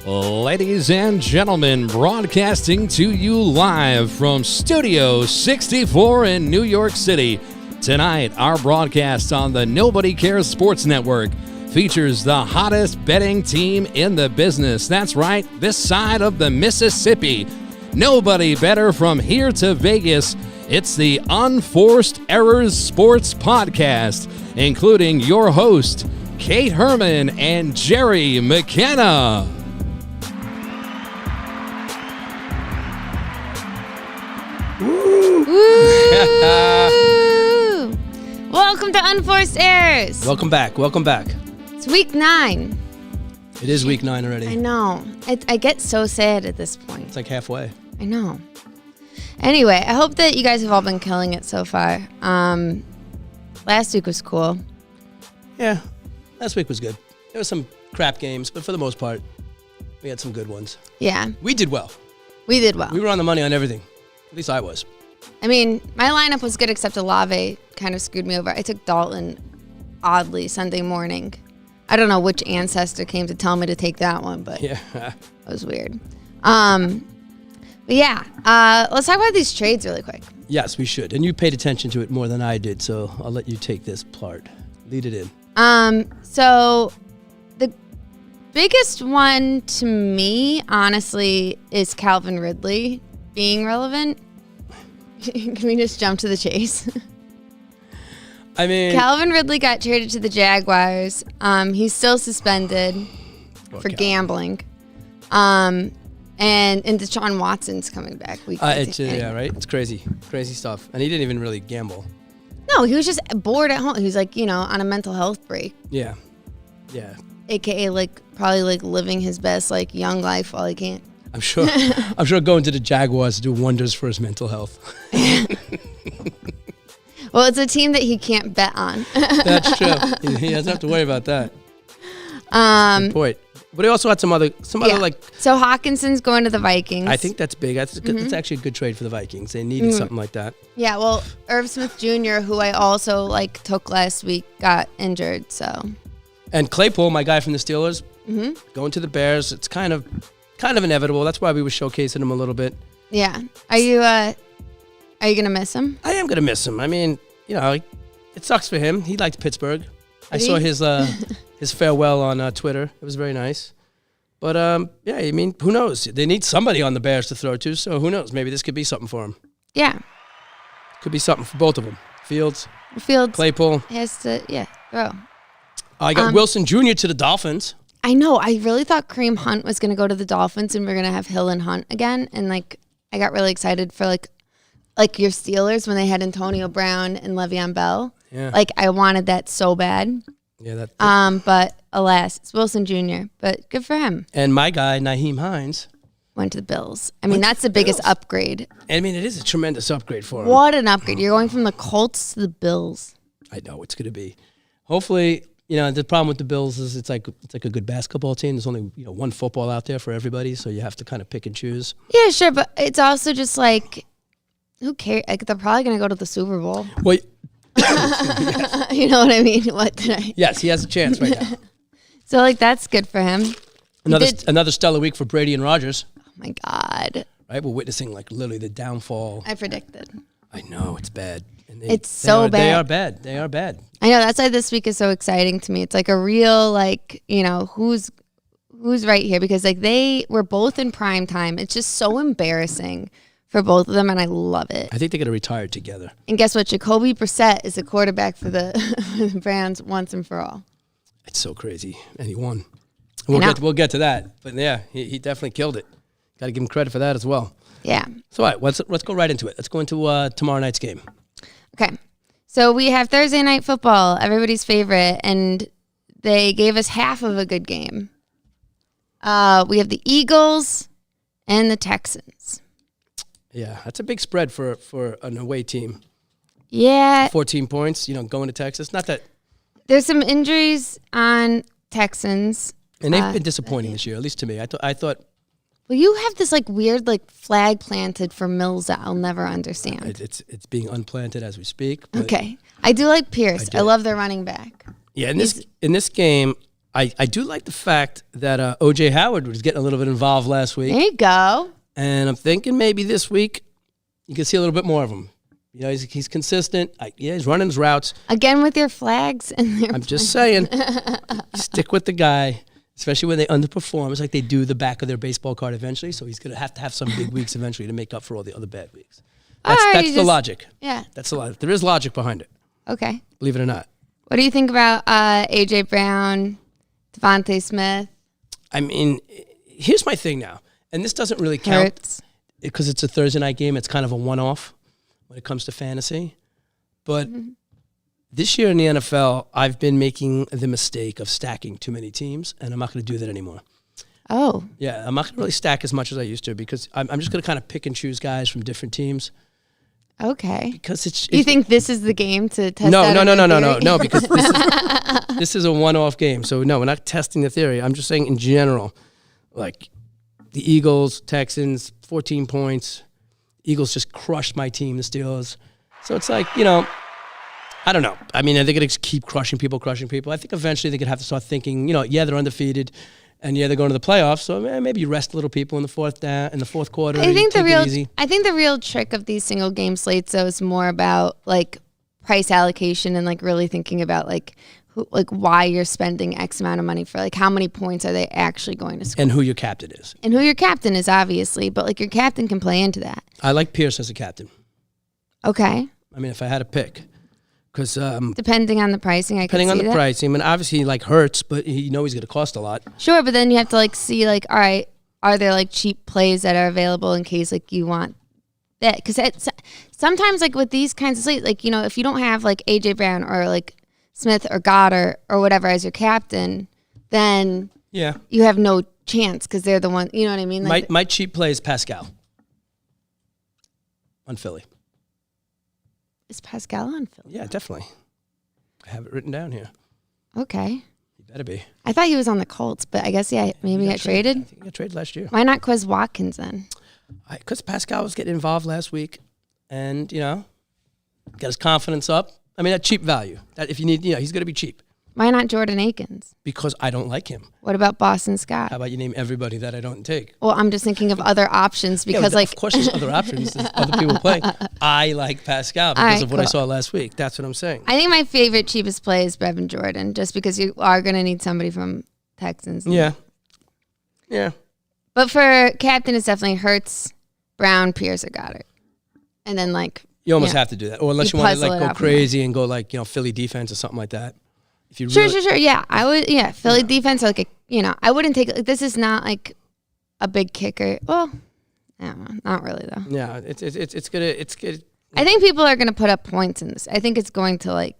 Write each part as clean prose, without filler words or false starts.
Ladies and gentlemen, broadcasting to you live from Studio 64 in New York City. Tonight, our broadcast on the Nobody Cares Sports Network features the hottest betting team in the business. That's right, this side of the Mississippi. Nobody better from here to Vegas. It's the Unforced Errors Sports Podcast, including your host, Kate Herman and Jerry McKenna. Woo! Welcome to Unforced Errors. Welcome back. It's week 9. It is week 9 already. I know. I get so sad at this point. It's like halfway. I know. Anyway, I hope that you guys have all been killing it so far. Last week was cool. Yeah, last week was good. There were some crap games, but for the most part, we had some good ones. Yeah. We did well. We did well. We were on the money on everything. At least I was. I mean, my lineup was good except Olave kind of screwed me over. I took Dalton, oddly, Sunday morning. I don't know which ancestor came to tell me to take that one, but yeah, it was weird. But yeah, let's talk about these trades really quick. Yes, we should. And you paid attention to it more than I did, so I'll let you take this part. Lead it in. So the biggest one to me, honestly, is Calvin Ridley being relevant. Can we just jump to the chase? I mean, Calvin Ridley got traded to the Jaguars. He's still suspended for gambling. And Deshaun Watson's coming back. Yeah, right? It's crazy stuff. And he didn't even really gamble. No, he was just bored at home. He was like, on a mental health break. Yeah. AKA probably living his best young life while he can't. I'm sure going to the Jaguars do wonders for his mental health. Well, it's a team that he can't bet on. That's true. He doesn't have to worry about that. Good point. But he also had some other So Hawkinson's going to the Vikings. I think that's big. That's actually a good trade for the Vikings. They needed something like that. Yeah, well, Irv Smith Jr., who I also took last week, got injured. So. And Claypool, my guy from the Steelers, going to the Bears. It's kind of inevitable. That's why we were showcasing him a little bit. Yeah. Are you gonna miss him? I am gonna miss him. I mean, it sucks for him. He liked Pittsburgh. I saw his farewell on Twitter. It was very nice. But yeah, I mean, who knows? They need somebody on the Bears to throw to, so who knows? Maybe this could be something for him. Yeah. Could be something for both of them. Fields, Claypool. Has to, throw. I got Wilson Jr. to the Dolphins. I know. I really thought Kareem Hunt was going to go to the Dolphins and we're going to have Hill and Hunt again. And I got really excited for your Steelers when they had Antonio Brown and Le'Veon Bell. Yeah. I wanted that so bad. Yeah. But alas, it's Wilson Jr. But good for him. And my guy, Nyheim Hines. Went to the Bills. I mean, that's the biggest upgrade. I mean, it is a tremendous upgrade for him. What an upgrade. You're going from the Colts to the Bills. I know it's going to be. Hopefully, the problem with the Bills is it's like a good basketball team. There's only one football out there for everybody, so you have to kind of pick and choose. Yeah, sure, but it's also just who cares? They're probably going to go to the Super Bowl. Well, yes. You know what I mean? What did I? Yes, he has a chance right now. So that's good for him. Another stellar week for Brady and Rodgers. Oh my God! Right, we're witnessing literally the downfall. I predicted. I know it's bad. And it's so bad. They are bad. I know, that's why this week is so exciting to me. It's a real who's right here, because they were both in prime time. It's just so embarrassing for both of them, and I love it. I think they're going to retire together. And guess what? Jacoby Brissett is the quarterback for the Browns once and for all. It's so crazy, and he won. We'll get to that, but yeah, he definitely killed it. Got to give him credit for that as well. Yeah. So all right, let's go right into it. Let's go into tomorrow night's game. Okay. So we have Thursday Night Football, everybody's favorite, and they gave us half of a good game. We have the Eagles and the Texans. Yeah, that's a big spread for an away team. Yeah. 14 points, going to Texas. Not that. There's some injuries on Texans. And they've been disappointing this year, at least to me. I thought. Well, you have this weird flag planted for Mills that I'll never understand. It's being unplanted as we speak. Okay. I do like Pierce. I love their running back. Yeah, in this game, I do like the fact that O.J. Howard was getting a little bit involved last week. There you go. And I'm thinking maybe this week you can see a little bit more of him. You know, he's consistent. He's running his routes. Again with your flags. I'm just saying, stick with the guy, especially when they underperform. It's like they do the back of their baseball card eventually, so he's going to have some big weeks eventually to make up for all the other bad weeks. That's the logic. Yeah. That's the logic. There is logic behind it. Okay. Believe it or not. What do you think about A.J. Brown, Devontae Smith? I mean, here's my thing now, and this doesn't really count. Hurts. Because it's a Thursday night game. It's kind of a one-off when it comes to fantasy. But this year in the NFL, I've been making the mistake of stacking too many teams, and I'm not going to do that anymore. Oh. Yeah, I'm not going to really stack as much as I used to because I'm just going to kind of pick and choose guys from different teams. Okay. Because it's you think this is the game to test no, out because this is a one-off game. So, no, we're not testing the theory. I'm just saying in general, like the Eagles, Texans, 14 points. Eagles just crushed my team, the Steelers. So it's like, you know, I don't know. I mean, are they going to keep crushing people? I think eventually they're going to have to start thinking, you know, yeah, they're undefeated, and yeah, they're going to the playoffs. So maybe you rest a little people in the fourth quarter. I think the real trick of these single game slates though is more about like price allocation and like really thinking about like why you're spending X amount of money for like how many points are they actually going to score and who your captain is. And who your captain is, obviously, but like your captain can play into that. I like Pierce as a captain. Okay. I mean, if I had to pick. Because depending on the pricing, pricing, I mean, obviously, like Hurts, but you know he's going to cost a lot. Sure, but then you have to like see like, all right, are there like cheap plays that are available in case like you want that? Because sometimes like with these kinds of slates, like, you know, if you don't have like A.J. Brown or like Smith or Goddard or whatever as your captain, then you have no chance because they're the one. You know what I mean? Like my cheap play is Pascal on Philly. Is Pascal on Philly? Yeah, definitely. I have it written down here. Okay. He better be. I thought he was on the Colts, but I guess, maybe he got traded. I think he got traded last year. Why not Quez Watkins then? Because Pascal was getting involved last week and, you know, got his confidence up. I mean, at cheap value. That if you need, you know, he's going to be cheap. Why not Jordan Akins? Because I don't like him. What about Boston Scott? How about you name everybody that I don't take? Well, I'm just thinking of other options because, of course, there's other options. There's other people play. I like Pascal because of what I saw last week. That's what I'm saying. I think my favorite cheapest play is Brevin Jordan, just because you are going to need somebody from Texans. Yeah. Yeah. But for captain, it's definitely Hurts, Brown, Pierce, or Goddard. And then, like, you almost have to do that. Or unless you want to, like, go crazy and go, like, you know, Philly defense or something like that. If you sure. Yeah, I would. Yeah, Philly defense. Like, I wouldn't take. This is not like a big kicker. Well, not really though. Yeah, it's good. I think people are going to put up points in this. I think it's going to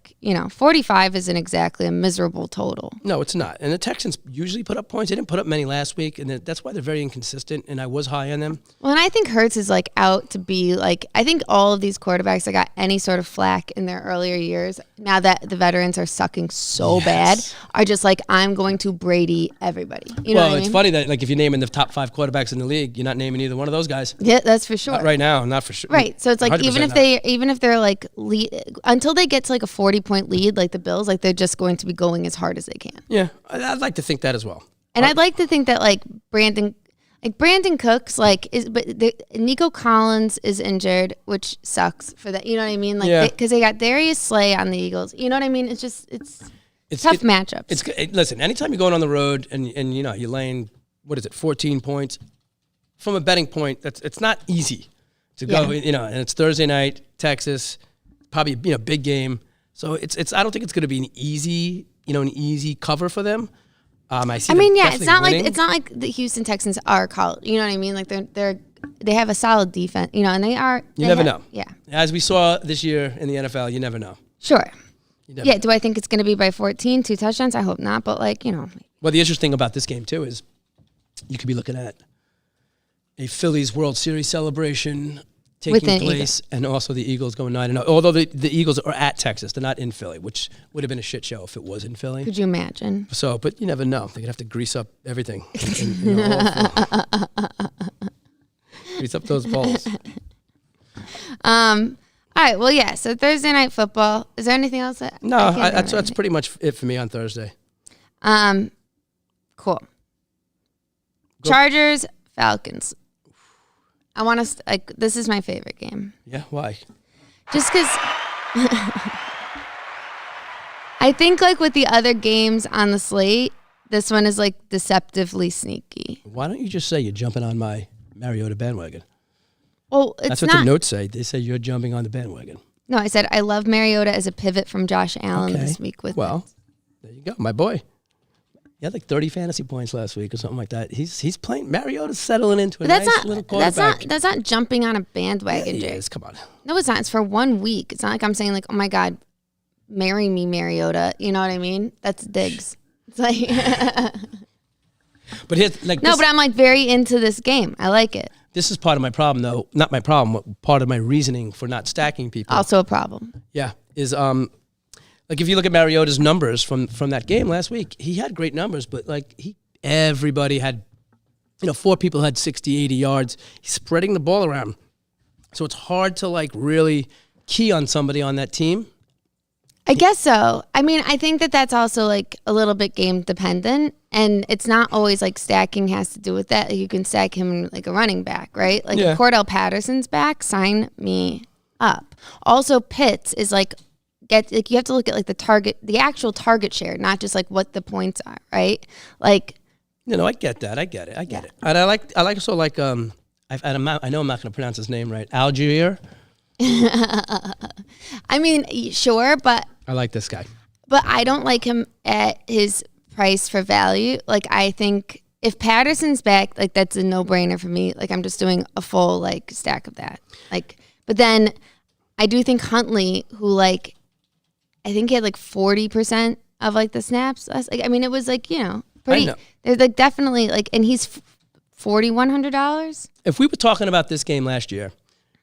45 isn't exactly a miserable total. No, it's not. And the Texans usually put up points. They didn't put up many last week, and that's why they're very inconsistent, and I was high on them. Well, and I think Hurts is out to be I think all of these quarterbacks that got any sort of flack in their earlier years, now that the veterans are sucking so bad, are just I'm going to Brady everybody. You know what I mean? It's funny that if you're naming the top 5 quarterbacks in the league, you're not naming either one of those guys. Yeah, that's for sure. Not right now, not for sure. Right. So it's even if they're lead, until they get to a 40-point lead, like the Bills, they're just going to be going as hard as they can. Yeah, I'd like to think that as well. And I'd like to think that Brandon Cooks Nico Collins is injured, which sucks for that. You know what I mean? Because they got Darius Slay on the Eagles. You know what I mean? It's just tough matchups. Listen, anytime you're going on the road and you're laying 14 points from a betting point, it's not easy to go. And it's Thursday night, Texas, probably big game. So it's I don't think it's going to be an easy cover for them. It's not winning. It's not like the Houston Texans are college. You know what I mean? They have a solid defense. And they are. You never know. Yeah. As we saw this year in the NFL, you never know. Sure. Do I think it's going to be by 14, 2 touchdowns? I hope not. But Well, the interesting about this game too is you could be looking at a Phillies World Series celebration taking place, and also the Eagles going 9-0. Although the Eagles are at Texas, they're not in Philly, which would have been a shit show if it was in Philly. Could you imagine? So, but you never know. They could have to grease up everything. Grease up those balls. All right. Well, yeah. So Thursday night football. Is there anything else? No, that's pretty much it for me on Thursday. Cool. Go. Chargers, Falcons. I want to, like, this is my favorite game. Yeah, why? Just because I think, like, with the other games on the slate, this one is, like, deceptively sneaky. Why don't you just say you're jumping on my Mariota bandwagon? Well, it's That's what not. the notes say. They say you're jumping on the bandwagon. No, I said I love Mariota as a pivot from Josh Allen Okay. this week with Well, there you go, my boy. He had like 30 fantasy points last week or something like that. He's playing. Mariota's settling into a But nice little quarterback. that's not jumping on a bandwagon, He Jake. is. Come on. No, it's not. It's for 1 week. It's not like I'm saying like, oh my God, marry me, Mariota. You know what I mean? That's digs. It's like But here's like no, but I'm like very into this game. I like it. this is part of my problem, though. Not my problem. Part of my reasoning for not stacking people. Also a problem. Yeah, is like if you look at Mariota's numbers from that game last week, he had great numbers, but like everybody had, 4 people had 60, 80 yards. He's spreading the ball around. So it's hard to like really key on somebody on that team. I guess so. I mean, I think that that's also like a little bit game dependent, and it's not always like stacking has to do with that. Like you can stack him like a running back, right? Like Yeah. if Cordell Patterson's back, sign me up. Also, Pitts is like you have to look at like the actual target share, not just like what the points are, right? Like I get that. I get it. And I like also like I know I'm not going to pronounce his name right. Algier. I mean, sure, but I like this guy. But I don't like him at his price for value. Like, I think if Patterson's back, like, that's a no-brainer for me. Like, I'm just doing a full, like, stack of that. Like, but then I do think Huntley, who, like, I think he had, like, 40% of, like, the snaps. Like, I mean, it was, like, pretty. know. There's, like, definitely, like, and he's $4,100. If we were talking about this game last year,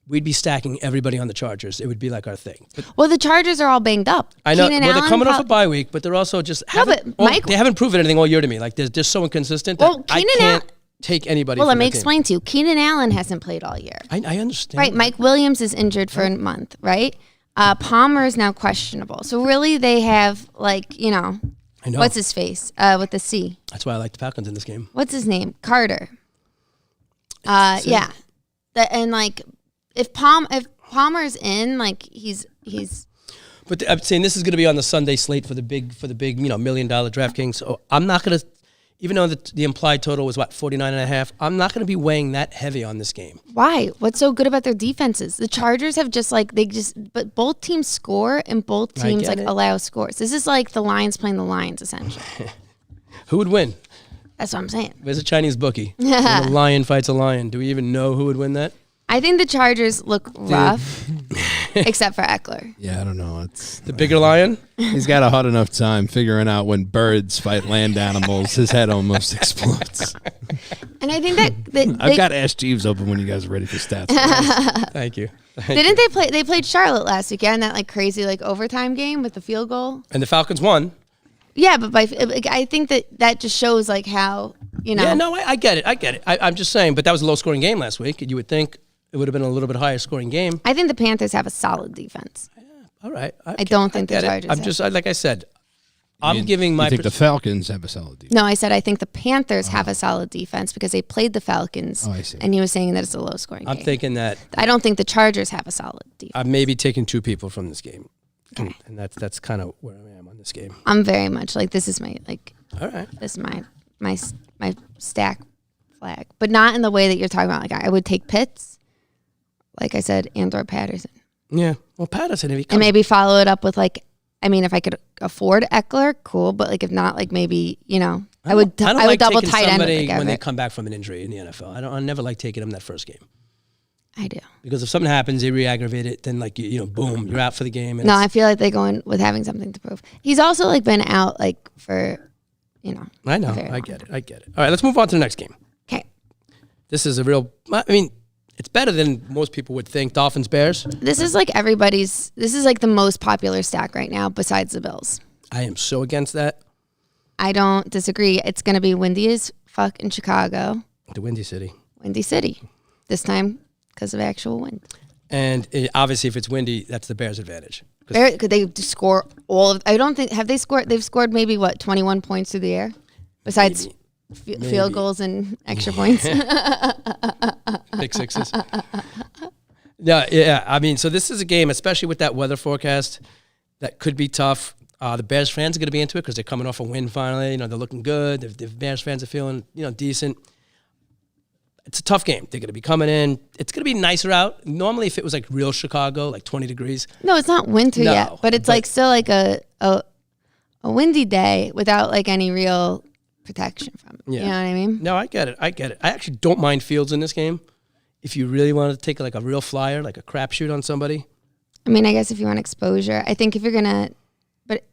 we'd be stacking everybody on the Chargers. It would be like our thing. But Well, the Chargers are all banged up. I know. Keenan Well, they're Allen coming off a bye week, but they're also just they haven't proven anything all year to me. Like they're just so inconsistent that Well, I Keenan can't take anybody. Well, from let me that team. explain to you. Keenan Allen hasn't played all year. I understand. Right, Mike Williams is injured for a month, right? Palmer is now questionable. So really they have like, I know. what's his face with the C? That's why I like the Falcons in this game. What's his name? Carter. Yeah. And like if Palmer's in, like he's But I'm saying this is going to be on the Sunday slate for the big $1 million DraftKings. So I'm not going to, even though the implied total was 49.5, I'm not going to be weighing that heavy on this game. why? What's so good about their defenses? The Chargers have just like but both teams score and both teams get like it. allow scores. This is like the Lions playing the Lions essentially. Who would win? That's what I'm saying. There's a Chinese bookie. When a lion fights a lion. Do we even know who would win that? I think the Chargers look rough, except for Eckler. Yeah, I don't know. It's The bigger lion? he's got a hard enough time figuring out when birds fight land animals. His head almost explodes. And I think that I've got Ask Jeeves open when you guys are ready for stats. Thank you. didn't they play? They played Charlotte last week, yeah, in that like crazy like overtime game with the field goal. And the Falcons won. Yeah, but I think that just shows like how Yeah, no, I get it. I'm just saying, but that was a low-scoring game last week. You would think it would have been a little bit higher scoring game. I think the Panthers have a solid defense. All right. I don't think the get it. Chargers I'm have. just, like I said, I'm giving You my... think the Falcons have a solid defense? No, I said I think the Panthers have a solid defense because they played the Falcons. Oh, I see. And he was saying that it's a low scoring I'm game. thinking that I don't think the Chargers have a solid defense. I'm maybe taking 2 people from this game. And that's kind of where I am on this game. I'm very much like this is my like All right. this is my stack flag, but not in the way that you're talking about. Like I would take Pitts, like I said, and/or Patterson, Yeah. Well, Patterson, if he and comes... maybe follow it up with like, I mean, if I could afford Eckler, cool. But like if not, like maybe I would like double taking tight end with somebody like when they Everett. come back from an injury in the NFL. I never like taking them that first game. I do. Because if something happens, they re-aggravate it, then like, boom, you're out for the game. And No, I feel like they go in with having something to prove. He's also like been out like for, I know. very I long. get it. All right, let's move on to the next game. Okay. This is a real... I mean, it's better than most people would think. Dolphins-Bears. This is like this is like the most popular stack right now besides the Bills. I am so against that. I don't disagree. It's going to be windy as fuck in Chicago. The Windy City. Windy City. This time because of actual wind. And obviously, if it's windy, that's the Bears' advantage. Could they score all of... I don't think... Have they scored... They've scored maybe, 21 points through the air? Besides field goals and extra points. Pick sixes. Yeah. I mean, so this is a game, especially with that weather forecast, that could be tough. The Bears fans are going to be into it because they're coming off a win finally. You know, they're looking good. The Bears fans are feeling, decent. It's a tough game. They're going to be coming in. It's going to be nicer out. Normally, if it was like real Chicago, like 20 degrees. No, it's not winter yet, but it's like still like a windy day without like any real protection from it. Yeah. You know what I mean? No, I get it. I actually don't mind Fields in this game. If you really want to take like a real flyer, like a crapshoot on somebody. I mean, I guess if you want exposure, I think if you're gonna, but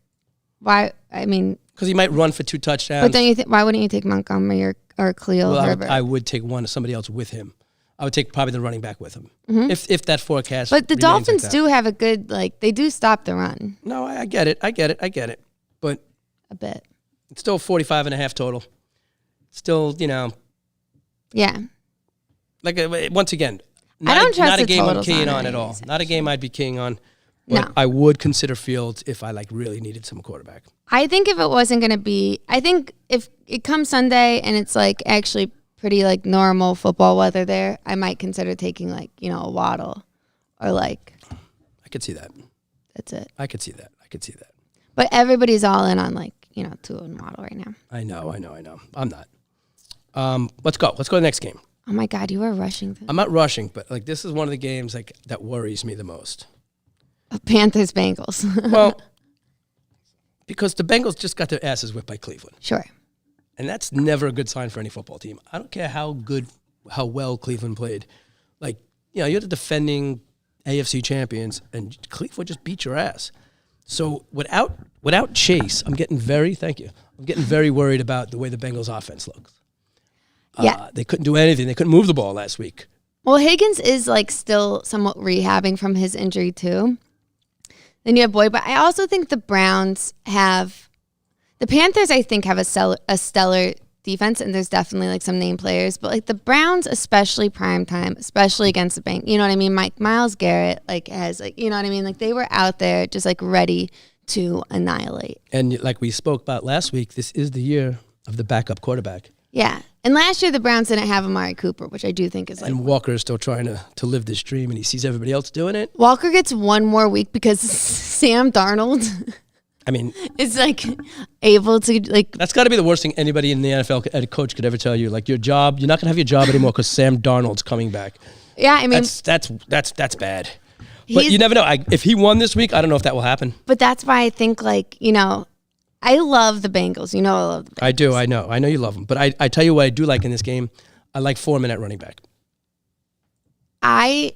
why? I mean, because he might run for 2 touchdowns. But don't you why wouldn't you take Montgomery or Khalil Herbert? I would take somebody else with him. I would take probably the running back with him if that forecast. But the Dolphins like do have a good they do stop the run. No, I get it. But a bit. It's still 45.5 total. Still, Yeah. Like once again, I don't trust not a the game I'm totals keying on on it, at all. essentially. Not a game I'd be keying on. But No. I would consider Fields if I really needed some quarterback. I think if it wasn't going to be, I think if it comes Sunday and it's like actually pretty like normal football weather there, I might consider taking a Waddle or like. I could see that. That's it. I could see that. But everybody's all in on Tua and Waddle right now. I know. I'm not. Let's go. Let's go to the next game. Oh my God, you are rushing. I'm not rushing, but this is one of the games that worries me the most. Panthers Bengals. Well, because the Bengals just got their asses whipped by Cleveland. Sure. And that's never a good sign for any football team. I don't care how well Cleveland played. You're the defending AFC champions, and Cleveland just beat your ass. So without Chase, I'm getting very worried about the way the Bengals offense looks. Yeah. They couldn't do anything. They couldn't move the ball last week. Well, Higgins is still somewhat rehabbing from his injury too. Then you have Boyd, but I also think the Panthers, I think, have a stellar defense, and there's definitely some name players, but the Browns, especially prime time, especially against the bank, you know what I mean? Miles Garrett has you know what I mean? They were out there just ready to annihilate. And like we spoke about last week, this is the year of the backup quarterback. Yeah. And last year the Browns didn't have Amari Cooper, which I do think is and Walker is still trying to live this dream, and he sees everybody else doing it. Walker gets one more week because Sam Darnold I mean, is able to That's got to be the worst thing anybody in the NFL coach could ever tell you. Your job, you're not going to have your job anymore because Sam Darnold's coming back. Yeah, I mean that's bad. But you never know. If he won this week, I don't know if that will happen. But that's why I think I love the Bengals. I love the Bengals. I do. I know you love them. But I tell you what I do like in this game. I like Foreman at running back.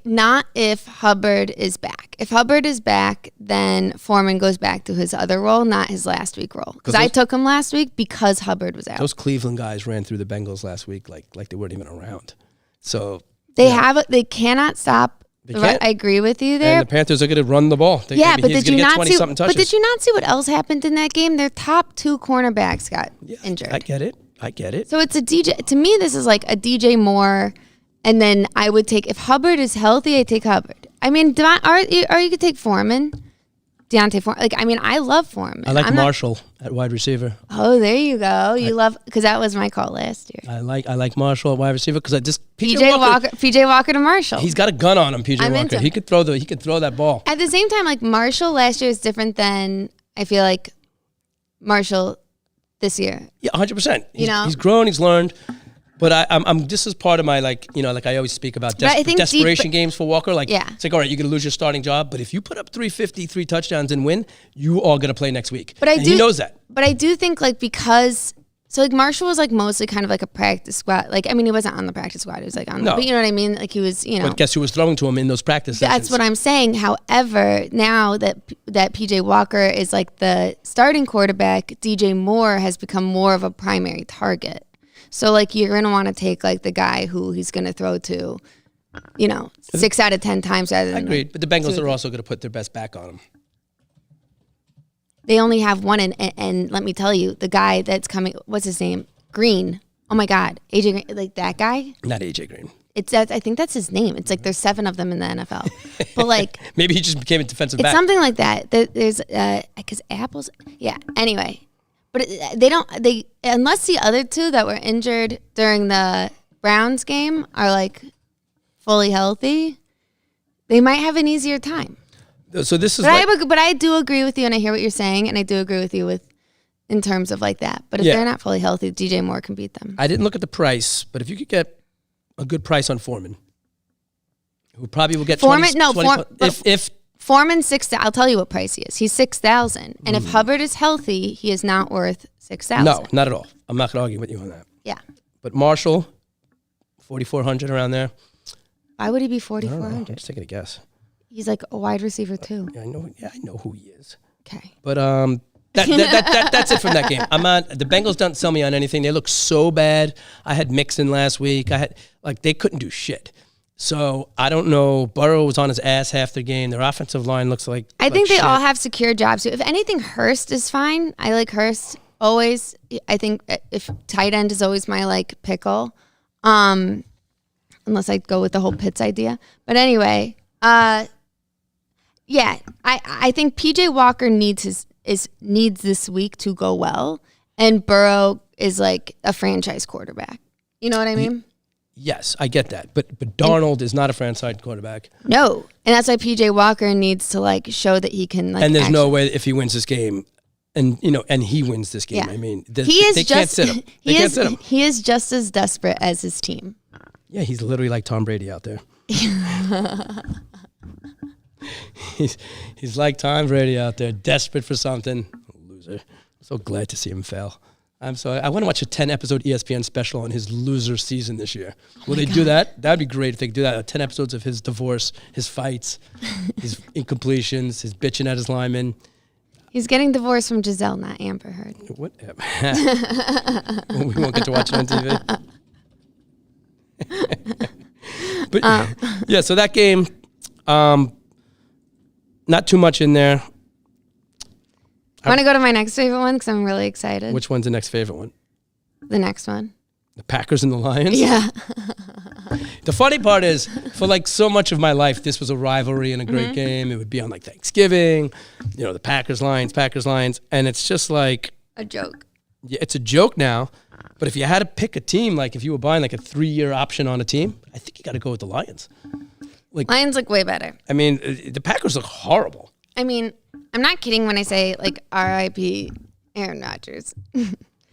Not if Hubbard is back. If Hubbard is back, then Foreman goes back to his other role, not his last week role. Because I took him last week because Hubbard was out. Those Cleveland guys ran through the Bengals last week like they weren't even around. So they cannot stop. I agree with you there. And the Panthers are going to run the ball. But did you not see what else happened in that game? Their top 2 cornerbacks got injured. I get it. So it's a DJ. To me, this is a DJ Moore. And then I would take, if Hubbard is healthy, I take Hubbard. I mean, or you could take Foreman, Deontay Foreman. I love Foreman. I like Marshall at wide receiver. Oh, there you go. Because that was my call last year. I like Marshall at wide receiver because PJ Walker to Marshall. He's got a gun on him. PJ Walker. He could throw that ball. At the same time, Marshall last year is different than I feel like Marshall this year. Yeah, 100%. He's grown. He's learned. But I'm this is part of my I always speak about desperation games for Walker. It's all right, you're gonna lose your starting job, but if you put up 350, 3 touchdowns and win, you are gonna play next week. He knows that. But I do think because Marshall was mostly kind of a practice squad. He wasn't on the practice squad. He was on the, but you know what I mean? He was, But guess who was throwing to him in those practice sessions? That's what I'm saying. However, now that PJ Walker is the starting quarterback, DJ Moore has become more of a primary target. So, you're going to want to take, the guy who he's going to throw to, 6 out of 10 times rather than... Agreed. But the Bengals are also going to put their best back on him. They only have one, and let me tell you, the guy that's coming... What's his name? Green. Oh, my God. AJ Green. That guy? Not AJ Green. I think that's his name. It's there's 7 of them in the NFL. But, maybe he just became a defensive back. It's something like that. There's... Because Apple's... Yeah. Anyway... But they unless the other two that were injured during the Browns game are like fully healthy, they might have an easier time. So this is. But I do agree with you, and I hear what you're saying, and I do agree with you in terms of like that. But if they're not fully healthy, DJ Moore can beat them. I didn't look at the price, but if you could get a good price on Foreman, who probably will get Foreman. 20, if Foreman 6,000. I'll tell you what price he is. He's 6,000, and if Hubbard is healthy, he is not worth 6,000. No, not at all. I'm not going to argue with you on that. Yeah. But Marshall, 4,400 around there. Why would he be I'm 4,400? just taking a guess. He's like a wide receiver too. Yeah, I know who he is. Okay. But that's it from that game. The Bengals don't sell me on anything. They look so bad. I had Mixon last week. They couldn't do shit. So I don't know. Burrow was on his ass half their game. Their offensive line looks like I think they shit. all have secure jobs. If anything, Hurst is fine. I like Hurst always. I think if tight end is always my like pickle, unless I go with the whole Pitts idea. But anyway, yeah, I think PJ Walker needs this week to go well, and Burrow is like a franchise quarterback. You know what I mean? Yes, I get that. But Darnold is not a franchise quarterback. No, and that's why PJ Walker needs to like show that he can like. And there's no way if he wins this game, and he wins this game. Yeah. I mean, they can't sit him. They can't sit him. He is just as desperate as his team. Yeah, he's literally like Tom Brady out there. He's like Tom Brady out there, desperate for something. Loser. I'm so glad to see him fail. I want to watch a 10-episode ESPN special on his loser season this year. Will they do that? That would be great if they could do that. 10 episodes of his divorce, his fights, his incompletions, his bitching at his linemen. He's getting divorced from Giselle, not Amber Heard. What? We won't get to watch it on TV. But yeah, so that game, not too much in there. I want to go to my next favorite one because I'm really excited. Which one's the next favorite one? The next one. The Packers and the Lions? Yeah. The funny part is, for like so much of my life, this was a rivalry and a great game. It would be on like Thanksgiving, the Packers, Lions, and it's just like a joke. Yeah, it's a joke now. But if you had to pick a team, like if you were buying like a 3-year option on a team, I think you got to go with the Lions. Lions look way better. I mean, the Packers look horrible. I mean, I'm not kidding when I say like R.I.P. Aaron Rodgers.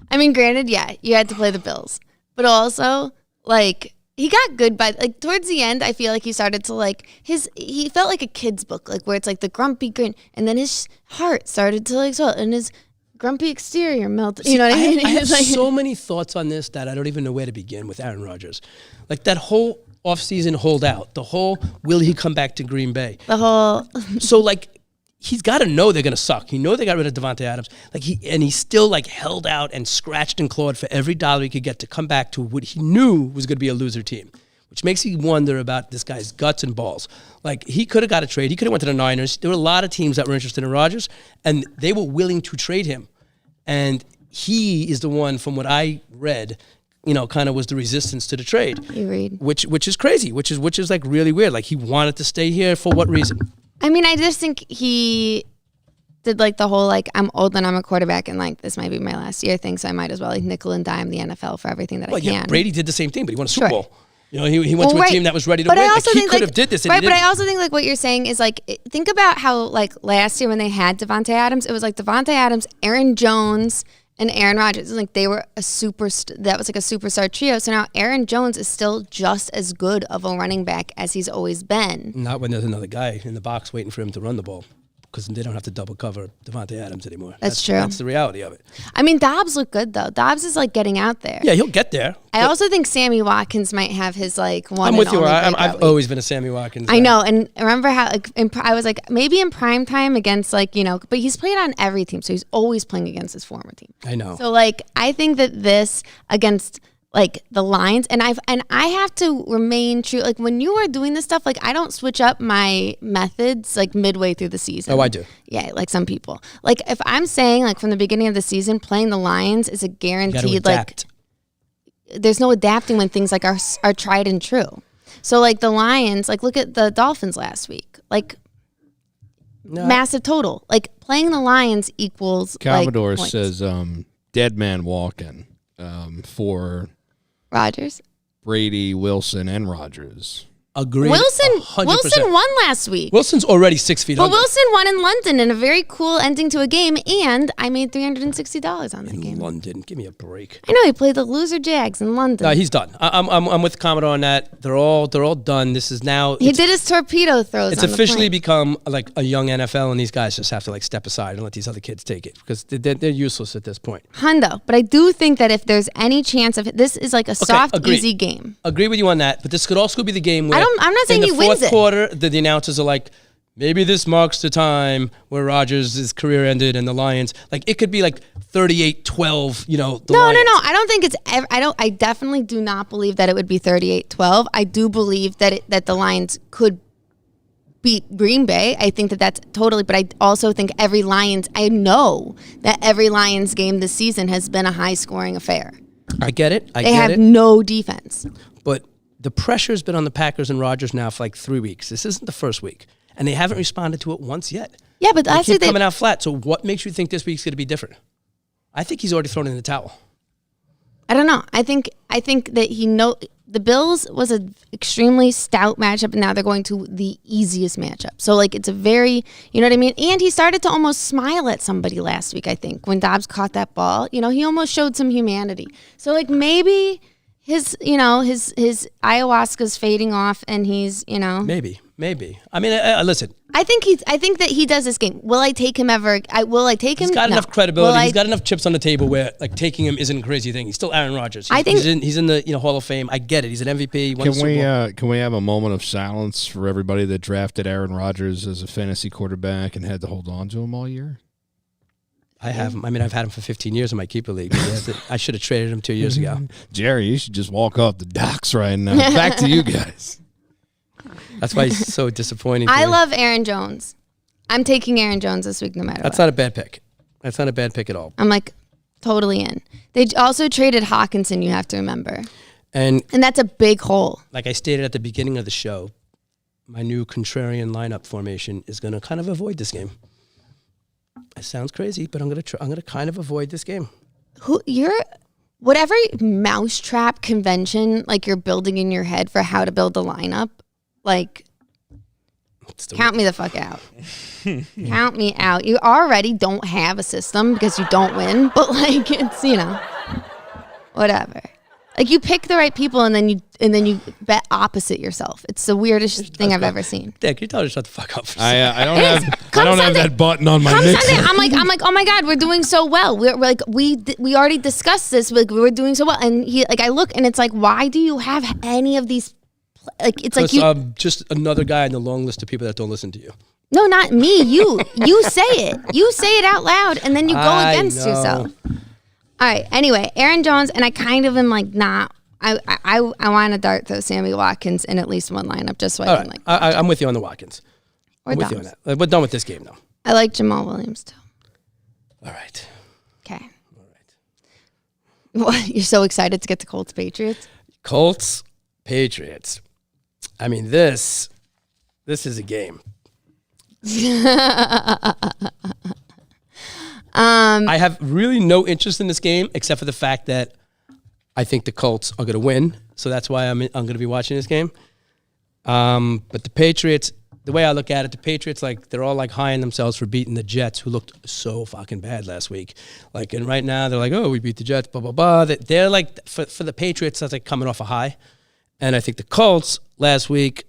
I mean, granted, yeah, you had to play the Bills, but also like he got good by like towards the end. I feel like he started to like he felt like a kid's book, like where it's like the grumpy grin, and then his heart started to like swell, and his grumpy exterior melted. You know what I mean? I have so many thoughts on this that I don't even know where to begin with Aaron Rodgers. Like that whole offseason holdout, the whole will he come back to Green Bay? The whole so like. He's got to know they're going to suck. He know they got rid of Devontae Adams. He still like held out and scratched and clawed for every dollar he could get to come back to what he knew was going to be a loser team, which makes you wonder about this guy's guts and balls. Like he could have got a trade. He could have went to the Niners. There were a lot of teams that were interested in Rodgers, and they were willing to trade him. And he is the one, from what I read, kind of was the resistance to the trade. You read, which is crazy. Which is like really weird. Like he wanted to stay here for what reason? I mean, I just think he did like the whole like I'm old and I'm a quarterback and like this might be my last year thing, so I might as well like nickel and dime the NFL for everything that I can. Yeah, Brady did the same thing, but he won a Super Bowl. He went to a team that was ready to win. I also think he could have did this. And right, but I also think like what you're saying is like think about how like last year when they had Devontae Adams, it was like Devontae Adams, Aaron Jones, and Aaron Rodgers. Like they were that was like a superstar trio. So now Aaron Jones is still just as good of a running back as he's always been. Not when there's another guy in the box waiting for him to run the ball, because they don't have to double cover Devontae Adams anymore. That's true. That's the reality of it. I mean, Dobbs looked good though. Dobbs is like getting out there. Yeah, he'll get there. I also think Sammy Watkins might have his like one. I'm with you. I've always been a Sammy Watkins guy. I know, and remember how like I was like maybe in prime time against like but he's played on every team, so he's always playing against his former team. I know. So like I think that this against like the Lions, and I have to remain true. Like when you are doing this stuff, like I don't switch up my methods like midway through the season. Oh, I do. Yeah, like some people. Like if I'm saying like from the beginning of the season, playing the Lions is a guaranteed like. There's no adapting when things like are tried and true. So like the Lions, like look at the Dolphins last week. Like massive total. Like playing the Lions equals Commodore like, says dead man walking for Rodgers, Brady, Wilson, and Rodgers. Agreed. Wilson 100%. won last week. Wilson's already 6 feet But under. Wilson won in London in a very cool ending to a game, and I made $360 on the game. London, give me a break. I know he played the loser Jags in London. No, he's done. I'm with Commodore on that. They're all done. This is now. He did his torpedo throws. It's on the officially plane. become like a young NFL, and these guys just have to like step aside and let these other kids take it because they're useless at this point. Hundo. But I do think that if there's any chance of this is like a soft, agreed. easy game. Agree with you on that, but this could also be the game where I'm not saying in he the wins fourth it. quarter, the announcers are like, maybe this marks the time where Rodgers' career ended and the Lions. Like it could be like 38-12. You know, No. I don't think it's ever. I definitely do not believe that it would be 38-12. I do believe that the Lions could beat Green Bay. I think that's totally. But I also think I know that every Lions game this season has been a high scoring affair. I get it. They have no defense. But the pressure's been on the Packers and Rodgers now for like 3 weeks. This isn't the first week, and they haven't responded to it once yet. Yeah, but They that's keep coming out flat. So what makes you think this week's going to be different? I think he's already thrown in the towel. I don't know. I think that the Bills was an extremely stout matchup, and now they're going to the easiest matchup. So like it's a very, you know what I mean? And he started to almost smile at somebody last week, I think, when Dobbs caught that ball. You know, he almost showed some humanity. So like maybe his ayahuasca's fading off, and he's, you know, Maybe. I mean, listen. I think that he does this game. Will I take him ever? Will I take him? He's got No. enough credibility. Will He's got enough chips on the table where like taking him isn't a crazy thing. He's still Aaron Rodgers. I think- he's in the Hall of Fame. I get it. He's an MVP. He won the Super Bowl. Can we have a moment of silence for everybody that drafted Aaron Rodgers as a fantasy quarterback and had to hold on to him all year? I have him. I mean, I've had him for 15 years in my keeper league. I should have traded him 2 years ago. Jerry, you should just walk off the docks right now. Back to you guys. That's why he's so disappointing. to I me. love Aaron Jones. I'm taking Aaron Jones this week no matter That's what. not a bad pick. That's not a bad pick at all. I'm like totally in. They also traded Hawkinson, you have to remember. And And that's a big hole. like I stated at the beginning of the show, my new contrarian lineup formation is going to kind of avoid this game. It sounds crazy, but I'm going to kind of avoid this game. Whatever mousetrap convention like you're building in your head for how to build a lineup, like count me the fuck out. Count me out. You already don't have a system because you don't win, but like it's, you know, whatever. Like you pick the right people and then you bet opposite yourself. It's the weirdest thing I've ever seen. Dick, you tell her to shut the fuck up. I don't have that button on my Come mixer. Sunday, I'm like, oh my God, we're doing so well. We're like, we already discussed this. We're doing so well, and I look, and it's like, why do you have any of these? Like, it's like I'm just another guy on the long list of people that don't listen to you. No, not me. You say it. You say it out loud, and then you go against yourself. All right. Anyway, Aaron Jones, and I kind of am like not. I want to dart throw Sammy Watkins in at least one lineup just so I can like. I'm with you on the Watkins. I'm with you on Dobbs. that. We're done with this game though. I like Jamal Williams too. All right. Okay. All right. What? You're so excited to get to Colts Patriots? Colts, Patriots. I mean, this is a game. I have really no interest in this game except for the fact that I think the Colts are going to win. So that's why I'm going to be watching this game. But the Patriots, the way I look at it, the Patriots, like they're all like high on themselves for beating the Jets, who looked so fucking bad last week. Like, and right now they're like, oh, we beat the Jets, blah, blah, blah. They're like, for the Patriots, that's like coming off a high. And I think the Colts last week,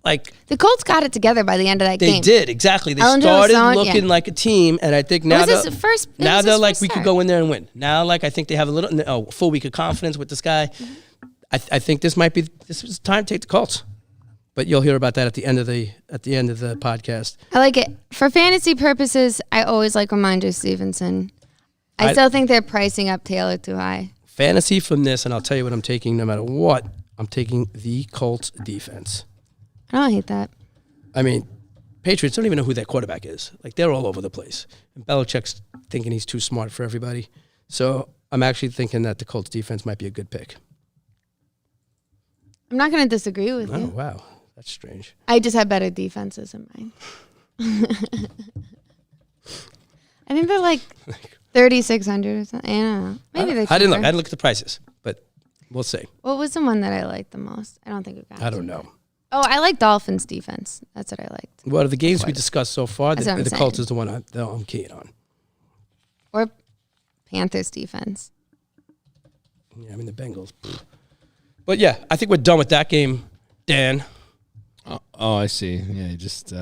like The Colts got it together by the end of that they game. did, exactly. They Ellen started Jones, looking yeah. like a team, and I think now was his first- it now was they're his like, first we could start. go in there and win. Now, like, I think they have a full week of confidence with this guy. Mm-hmm. I think this is time to take the Colts. But you'll hear about that at the end of the podcast. I like it. For fantasy purposes, I always like Ramondre Stevenson. I still think they're pricing up Taylor too high. Fantasy from this, and I'll tell you what I'm taking no matter what. I'm taking the Colts defense. I don't hate that. I mean, Patriots don't even know who that quarterback is. Like, they're all over the place. And Belichick's thinking he's too smart for everybody. So I'm actually thinking that the Colts defense might be a good pick. I'm not going to disagree with Oh, you. wow. That's strange. I just have better defenses in mind. I think they're like 3,600 or something. I don't know. Maybe they're cheaper. I didn't look. I didn't look at the prices, but we'll see. What was the one that I liked the most? I don't think we got. I don't know. Oh, I like Dolphins defense. That's what I liked. Well, of the games we discussed so far, That's what I'm the saying. Colts is the one I'm keen on. Or Panthers defense. Yeah, I mean the Bengals. But yeah, I think we're done with that game, Dan. Oh, I see. Yeah, just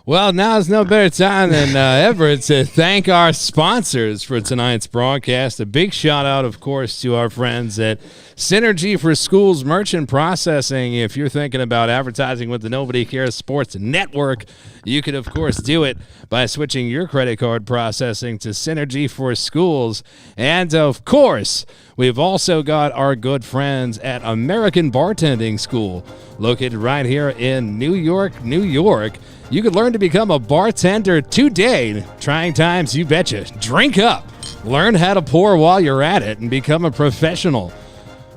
well, now is no better time than ever to thank our sponsors for tonight's broadcast. A big shout out, of course, to our friends at Synergy for Schools Merchant Processing. If you're thinking about advertising with the Nobody Cares Sports Network, you could, of course, do it by switching your credit card processing to Synergy for Schools. And, of course, we've also got our good friends at American Bartending School, located right here in New York, New York. You could learn to become a bartender today. Trying times, you betcha. Drink up. Learn how to pour while you're at it and become a professional.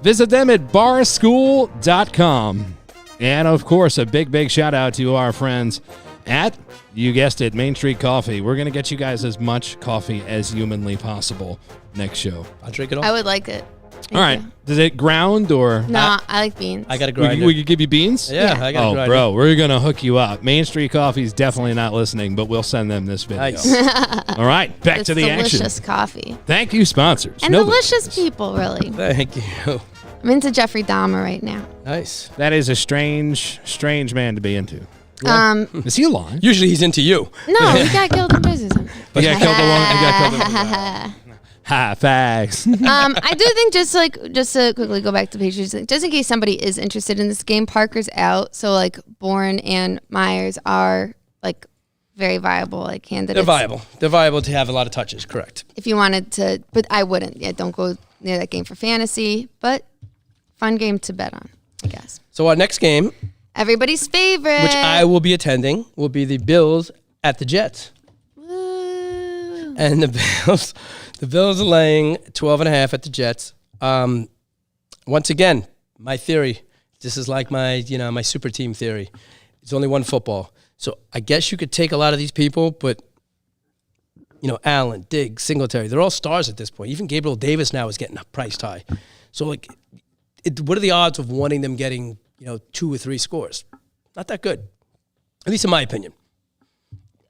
Visit them at barschool.com. And, of course, a big shout out to our friends at, you guessed it, Main Street Coffee. We're going to get you guys as much coffee as humanly possible next show. I'll drink it all. I would like it. All right. Does it ground or? No, I like beans. I got to grind We could give you beans? Yeah, I got to grind bro, we're going to hook you up. Main Street Coffee's definitely not listening, but we'll send them this video. Nice. All right, back It's to the action. delicious coffee. Thank you, sponsors. And Nobody delicious cares. people, really. Thank you. I'm into Jeffrey Dahmer right now. Nice. That is a strange man to be into. Yeah. Is he alive? Usually he's into you. No, he got killed in prison. He got killed High facts. I do think just to quickly go back to Patriots, just in case somebody is interested in this game, Parker's out, so like Bourne and Myers are like very viable like candidates. They're viable. They're viable to have a lot of touches. Correct. If you wanted to, but I wouldn't. Yeah, don't go near that game for fantasy, but fun game to bet on, I guess. So our next game, Everybody's favorite, which I will be attending, will be the Bills at the Jets. Woo. And the Bills are laying 12.5 at the Jets. Once again, my theory. This is like my super team theory. It's only one football. So I guess you could take a lot of these people, but Allen, Diggs, Singletary, they're all stars at this point. Even Gabriel Davis now is getting priced high. So what are the odds of wanting them getting 2 or 3 scores? Not that good, at least in my opinion.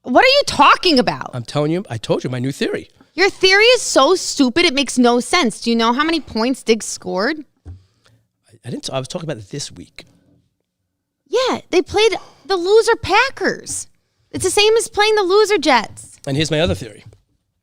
What are you talking about? I'm telling you, I told you my new theory. Your theory is so stupid, it makes no sense. Do you know how many points Diggs scored? I didn't. I was talking about it this week. Yeah, they played the loser Packers. It's the same as playing the loser Jets. And here's my other theory.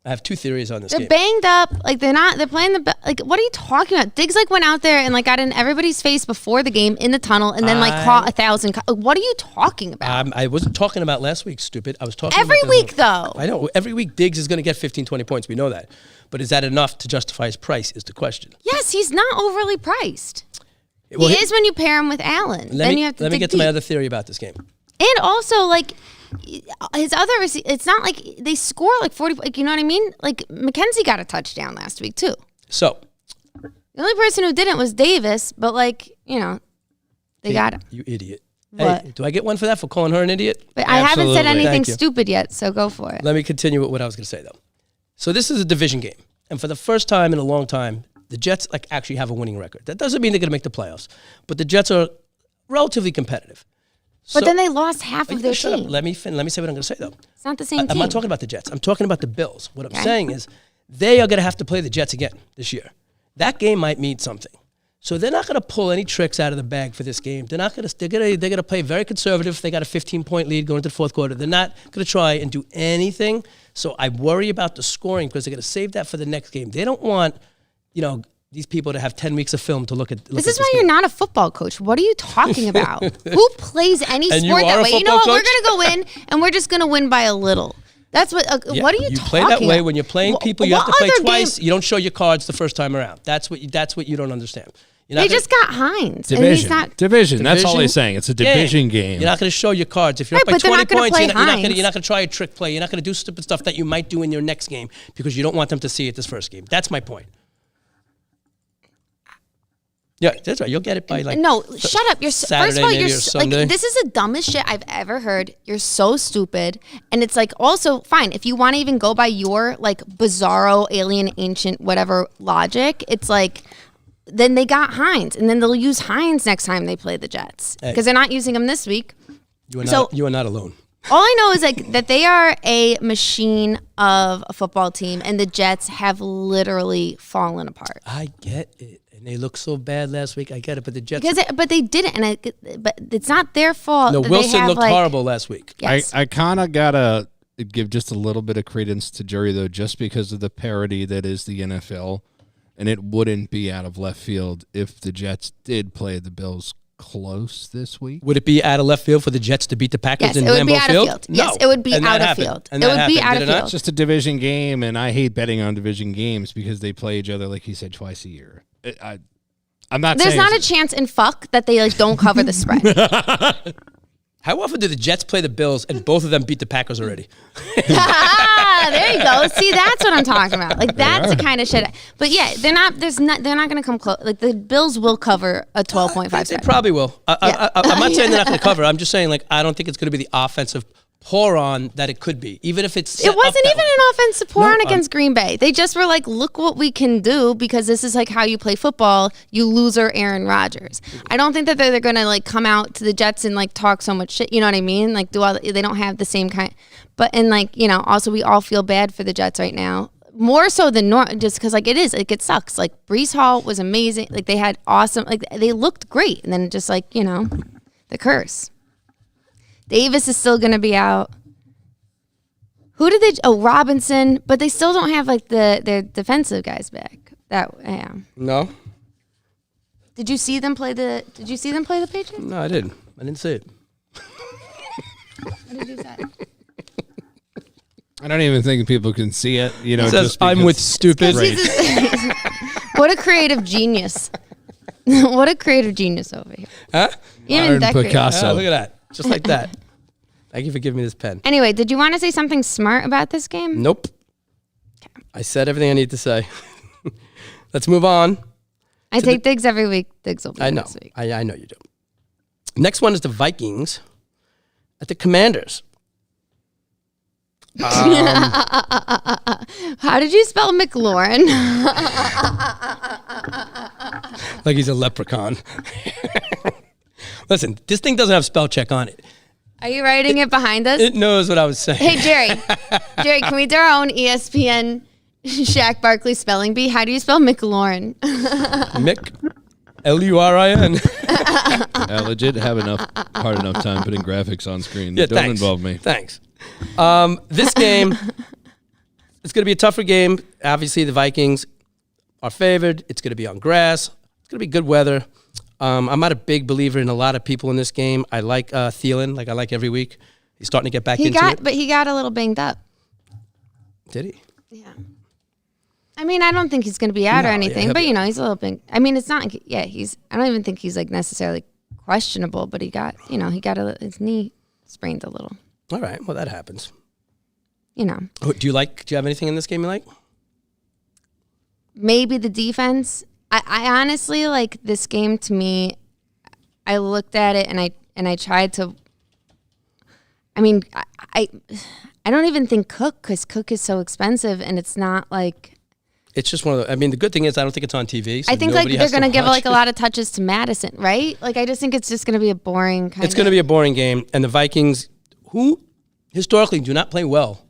I have 2 theories on this They're game. banged up. Like they're playing what are you talking about? Diggs went out there and got in everybody's face before the game in the tunnel and then caught 1,000. What are you talking about? I wasn't talking about last week, stupid. I was talking Every about week, though. I know. Every week, Diggs is going to get 15, 20 points. We know that. But is that enough to justify his price is the question. Yes, he's not overly priced. Well, he is when you pair him with Allen. Then you have to let me dig get to my deep. other theory about this game. And also, his other, it's not like they score 40, you know what I mean? Like, McKenzie got a touchdown last week, too. So. The only person who didn't was Davis, but, they got him. You idiot. What? Hey, do I get one for that, for calling her an idiot? But I haven't said Absolutely. anything Thank you. stupid yet, so go for it. Let me continue with what I was going to say, though. So this is a division game. And for the first time in a long time, the Jets actually have a winning record. That doesn't mean they're going to make the playoffs. But the Jets are relatively competitive. But then they lost half of their Shut up. team. Let me say what I'm going to say, though. It's not the same I'm team. not talking about the Jets. I'm talking about the Bills. What I'm saying is they are going to have to play the Jets again this year. That game might mean something. So they're not going to pull any tricks out of the bag for this game. They're not going to. They're going to play very conservative. They got a 15-point lead going into the fourth quarter. They're not going to try and do anything. So I worry about the scoring because they're going to save that for the next game. They don't want, these people to have 10 weeks of film to look at. This is why you're not a football coach. What are you talking about? Who plays any And you sport that are a way? You know what? football We're going to go in, and we're just going to win by a little. That's what. What are you talking about? play that way when you're playing people. You have to play other twice. game- You don't show your cards the first time around. That's what you don't understand. They just got Hines. And he's Division. not, Division. That's all he's saying. It's a division game. You're not going to show your cards. If you're Right, up by but they're 20 not gonna points, play you're not Hines. going to try a trick play. You're not going to do stupid stuff that you might do in your next game because you don't want them to see it this first game. That's my point. Yeah, that's right. You'll get it by no, shut up. Saturday, first of all, maybe, you're or Sunday. like, this is the dumbest shit I've ever heard. You're so stupid. And it's like, also fine if you want to even go by your like bizarro alien ancient whatever logic. It's like then they got Hines, and then they'll use Hines next time they play the Jets because they're not using him this week. You are not alone. All I know is like that they are a machine of a football team, and the Jets have literally fallen apart. I get it. They looked so bad last week. I get it, but the Jets. But they didn't, but it's not their fault. No, that Wilson looked horrible last week. Yes. I kind of gotta give just a little bit of credence to Jerry though, just because of the parody that is the NFL, and it wouldn't be out of left field if the Jets did play the Bills close this week. Would it be out of left field for the Jets to beat the Packers in it would be Lambeau out Field? of field. Yes, it would be out of field. And it would be out did of it not? field. It's just a division game, and I hate betting on division games because they play each other, like he said, twice a year. I'm not There's saying not a chance in fuck that they like don't cover the spread. How often do the Jets play the Bills and both of them beat the Packers already? There you go. See, that's what I'm talking about. Like that's the kind of shit. But yeah, they're not going to come close. Like the Bills will cover a 12.5 They spread. probably will. I'm not saying they're not going to cover. I'm just saying like I don't think it's going to be the offensive pour on that it could be, even if it's. It wasn't even an offensive pour on against Green Bay. They just were like, look what we can do because this is like how you play football, you loser Aaron Rodgers. I don't think that they're going to like come out to the Jets and like talk so much shit. You know what I mean? Like they don't have the same kind. But and like, you know, also we all feel bad for the Jets right now. More so than just because like it sucks. Like Breece Hall was amazing. Like they had awesome, like they looked great. And then just like, you know, the curse. Davis is still going to be out. Who did they? Oh, Robinson, but they still don't have like their defensive guys back. No. Did you see them play the Patriots? No, I didn't. I didn't see it. What did you say? I don't even think people can see it. You know, It says, just because, I'm with stupid. What a creative genius! What a creative genius over here. Huh? Even Modern that creative. Picasso. Oh, look at that. Just like that. Thank you for giving me this pen. Anyway, did you want to say something smart about this game? Nope. I said everything I need to say. Let's move on. I take Diggs every week. Diggs will be I know. this week. I know you do. Next one is the Vikings at the Commanders. How did you spell McLaurin? Like he's a leprechaun. Listen, this thing doesn't have spell check on it. Are you writing it behind us? It knows what I was saying. Hey, Jerry, can we do our own ESPN Shaq Barkley spelling bee? How do you spell McLaurin? Mick, L-U-R-I-N. I legit have hard enough time putting graphics on screen. Yeah, Don't involve me. Thanks. This game, it's going to be a tougher game. Obviously, the Vikings are favored. It's going to be on grass. It's going to be good weather. I'm not a big believer in a lot of people in this game. I like Thielen, like I like every week. He's starting to get back into it. But he got a little banged up. Did he? Yeah. I mean, I don't think he's going to be out or anything, but you know, he's a little bit. I mean, it's not. Yeah, I don't even think he's like necessarily questionable, but he got his knee sprained a little. All right. Well, that happens. You know. Do you have anything in this game you like? Maybe the defense. I honestly like this game. To me, I looked at it and I tried to. I mean, I don't even think Cook, because Cook is so expensive, and it's not like. It's just one of the. I mean, the good thing is I don't think it's on TV. So I think like they're going to give like a lot of touches to Madison, right? Like I just think it's just going to be a boring kind. It's going to be a boring game, and the Vikings, who historically do not play well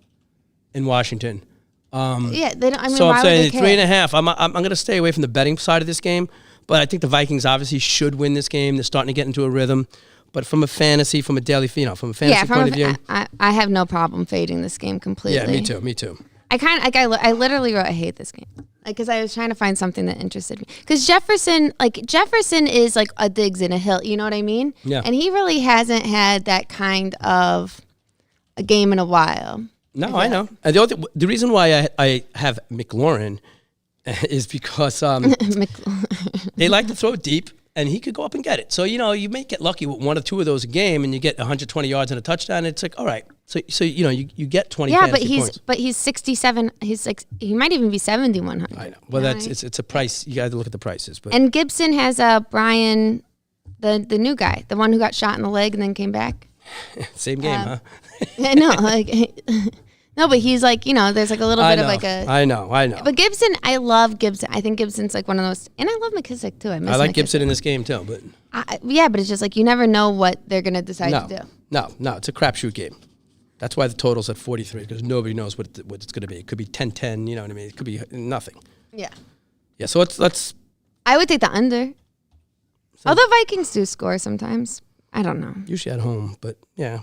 in Washington. Yeah, they don't. I mean, So why I'm saying would they 3.5. I'm going to stay away from the betting side of this game, but I think the Vikings obviously should win this game. They're starting to get into a rhythm, but from a fantasy point of view, I have no problem fading this game completely. Yeah, me too. I literally wrote I hate this game, like because I was trying to find something that interested me. Because Jefferson is like a Diggs in a Hill, you know what I mean? Yeah. And he really hasn't had that kind of a game in a while. No, I know. And the reason why I have McLaurin is because they like to throw it deep, and he could go up and get it. So, you may get lucky with 1 or 2 of those a game, and you get 120 yards and a touchdown. It's like, all right. So you get 20 fantasy points. But he's 67. He's like, he might even be 7,100. I know. Well, it's a price. You got to look at the prices. But And Gibson has Brian, the new guy, the one who got shot in the leg and then came back. Same game, huh? I know, no, but he's like, there's like a little bit of like a. I know. But Gibson, I love Gibson. I think Gibson's like one of those, and I love McKissick too. I like McKissick. Gibson in this game too, but but it's just like you never know what they're gonna decide to do. No, it's a crapshoot game. That's why the total's at 43 because nobody knows what it's going to be. It could be 10-10. You know what I mean? It could be nothing. Yeah. Yeah. So let's. I would take the under. Although Vikings do score sometimes. I don't know. Usually at home, but yeah.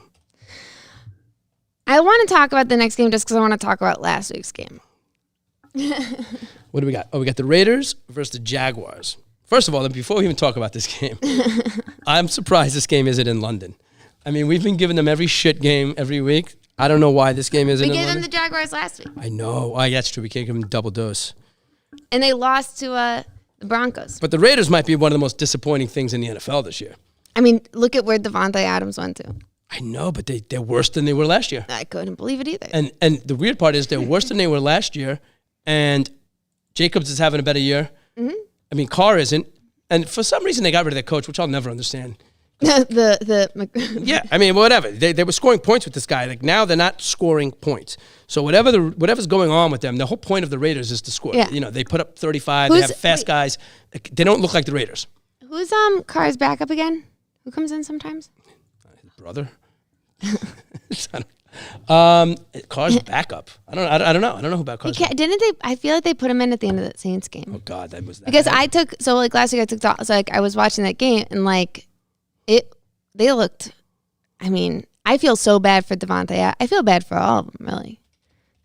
I want to talk about the next game just because I want to talk about last week's game. What do we got? Oh, we got the Raiders versus the Jaguars. First of all, before we even talk about this game, I'm surprised this game isn't in London. I mean, we've been giving them every shit game every week. I don't know why this game isn't in London. We gave them the Jaguars last week. I know. Oh, yeah, that's true. We can't give them double dose. And they lost to the Broncos. But the Raiders might be one of the most disappointing things in the NFL this year. I mean, look at where Devontae Adams went to. I know, but they're worse than they were last year. I couldn't believe it either. And the weird part is they're worse than they were last year, and Jacobs is having a better year. Mm-hmm. I mean, Carr isn't. And for some reason, they got rid of their coach, which I'll never understand. Yeah, I mean, whatever. They were scoring points with this guy. Like, now they're not scoring points. So whatever's going on with them, the whole point of the Raiders is to score. Yeah. They put up 35. They have fast guys. They don't look like the Raiders. Who's Carr's backup again? Who comes in sometimes? His brother. Carr's backup. I don't know. I don't know who Carr's backup. Didn't they? I feel like they put him in at the end of that Saints game. Oh God, that was that because bad. last week I took so like I was watching that game and like they looked. I mean, I feel so bad for Devontae. I feel bad for all of them really.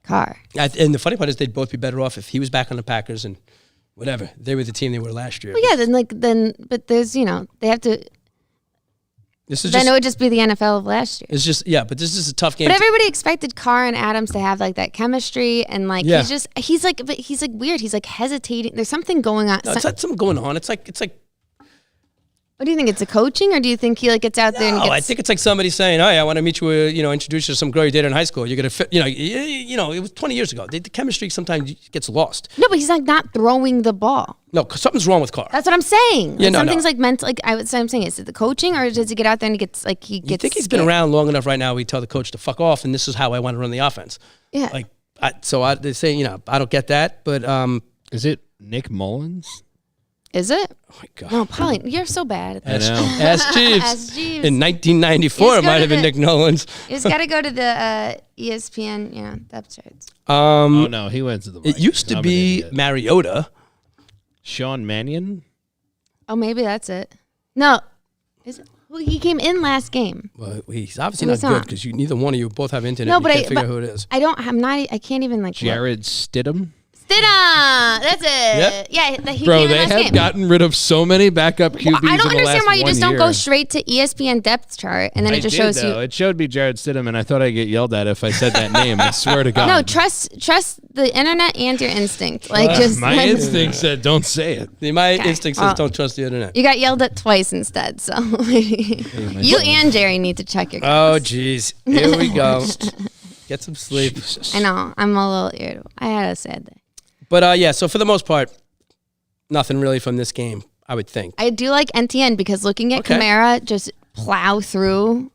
Carr. And the funny part is they'd both be better off if he was back on the Packers and whatever they were the team they were last year. Well, yeah, but there's they have to. Then it would just be the NFL of last year. It's just but this is a tough game. But everybody expected Carr and Adams to have like that chemistry and like he's like weird. He's like hesitating. There's something going on. No, it's not something going on. It's like. What do you think? It's a coaching, or do you think he like gets out there and gets? I think it's like somebody saying, "Hey, I want to meet you. Introduce you to some girl you dated in high school. You're gonna fit. It was 20 years ago. The chemistry sometimes gets lost. No, but he's like not throwing the ball. No, 'cause something's wrong with Carr. That's what I'm saying. Yeah, something's like mental. Like I'm saying, is it the coaching, or does he get out there and he gets? You think he's been around long enough right now? We tell the coach to fuck off, and this is how I want to run the offense. Yeah. They say, I don't get that, but is it Nick Mullins? Is it? Oh my God! No, Pauline, you're so bad at that. I know. Ask Jeeves. Ask Jeeves. In 1994, it might have been Nick Mullins. You just got to go to the ESPN, depth charts. Oh no, he went to the. It used to be Mariota. Sean Mannion. Oh, maybe that's it. No, is it? Well, he came in last game. Well, he's obviously not good because neither one of you both have internet. No, and but you can't figure out who it is. I can't even like. Jared Stidham. That's it. Yep. Yeah, he Bro, came in they last have game. gotten rid of so many backup QBs. Well, I don't in the understand last why you 1 just don't year. go straight to ESPN depth chart and then it just shows you. It showed me Jared Stidham, and I thought I'd get yelled at if I said that name. I swear to God. No, trust the internet and your instinct. My instinct said don't say it. My instinct says don't trust the internet. You got yelled at twice instead, so you and Jerry need to check your guns. Oh, jeez. Here we go. Get some sleep. I know. I'm a little irritable. I had a sad day. But, so for the most part, nothing really from this game, I would think. I do like NTN because looking at Kamara just plow through.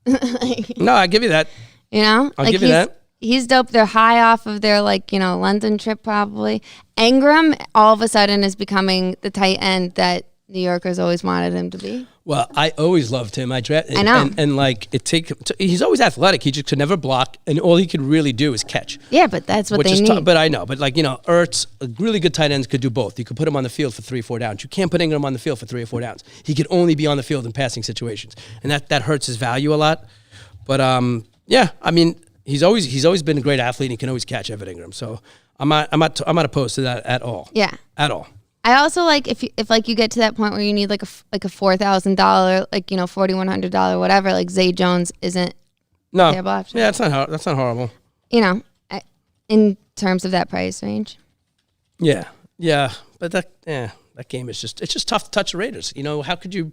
No, I give you that. I'll give you that. He's dope. They're high off of their, London trip probably. Engram all of a sudden is becoming the tight end that New Yorkers always wanted him to be. Well, I always loved him. I know. And he's always athletic. He just could never block, and all he could really do is catch. Yeah, but that's what they need. But I know. But Ertz, really good tight ends could do both. You could put him on the field for 3-4 downs. You can't put Ingram on the field for 3 or 4 downs. He could only be on the field in passing situations, and that hurts his value a lot. But I mean, he's always been a great athlete. And he can always catch Evan Ingram. So I'm not opposed to that at all. Yeah, at all. I also like if you get to that point where you need like a $4,000 $4,100 whatever, like Zay Jones isn't no terrible option. Yeah, that's not horrible. In terms of that price range. Yeah, But that game is it's just tough to touch the Raiders. You know, how could you?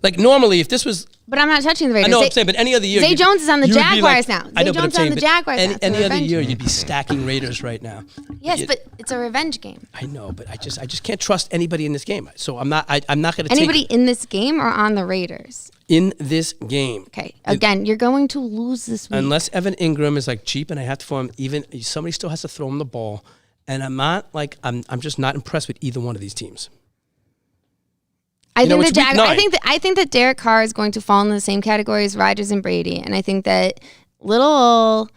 Like normally, if this was, but I'm not touching the Raiders. I know what I'm saying, but any other year, Zay Jones is on the Jaguars now. I know, Zay Jones is on the Jaguars now. Any other year, you'd be stacking Raiders right now. Yes, but it's a revenge game. I know, but I just can't trust anybody in this game. So I'm not going to take anybody in this game or on the Raiders. In this game. Okay. Again, you're going to lose this week. Unless Evan Ingram is like cheap and I have to throw him, even somebody still has to throw him the ball. And I'm not like, I'm just not impressed with either one of these teams. I think that Derek Carr is going to fall in the same category as Rodgers and Brady. And I think that little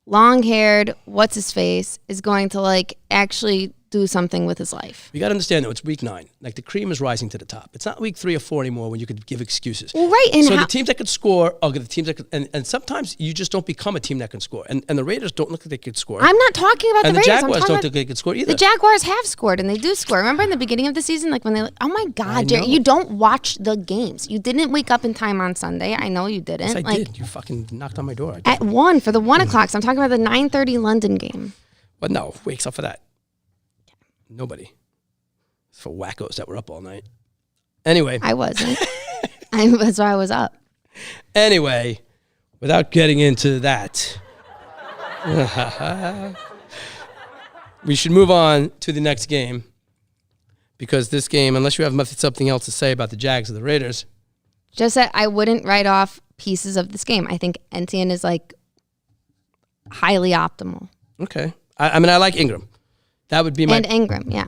long-haired what's-his-face is going to like actually do something with his life. You got to understand, though, it's week 9. Like, the cream is rising to the top. It's not week 3 or 4 anymore when you could give excuses. Well, right. And so the teams that could score are the teams that could, and sometimes you just don't become a team that can score. And the Raiders don't look like they could score. I'm not talking about and the Raiders. Jaguars don't think they could score either. The Jaguars have scored, and they do score. Remember in the beginning of the season, like when they, oh my God, Jerry, you don't watch the games. You didn't wake up in time on Sunday. I know you didn't. Yes, I did. You fucking knocked on my door. At 1 for the 1 o'clock. So I'm talking about the 9:30 London game. But no, wakes up for that. Nobody. It's for wackos that were up all night. Anyway. I wasn't. That's why I was up. Anyway, without getting into that, we should move on to the next game. Because this game, unless you have something else to say about the Jags or the Raiders. Just that I wouldn't write off pieces of this game. I think Etienne is like highly optimal. Okay. I mean, I like Ingram. That would be my... And Ingram, yeah.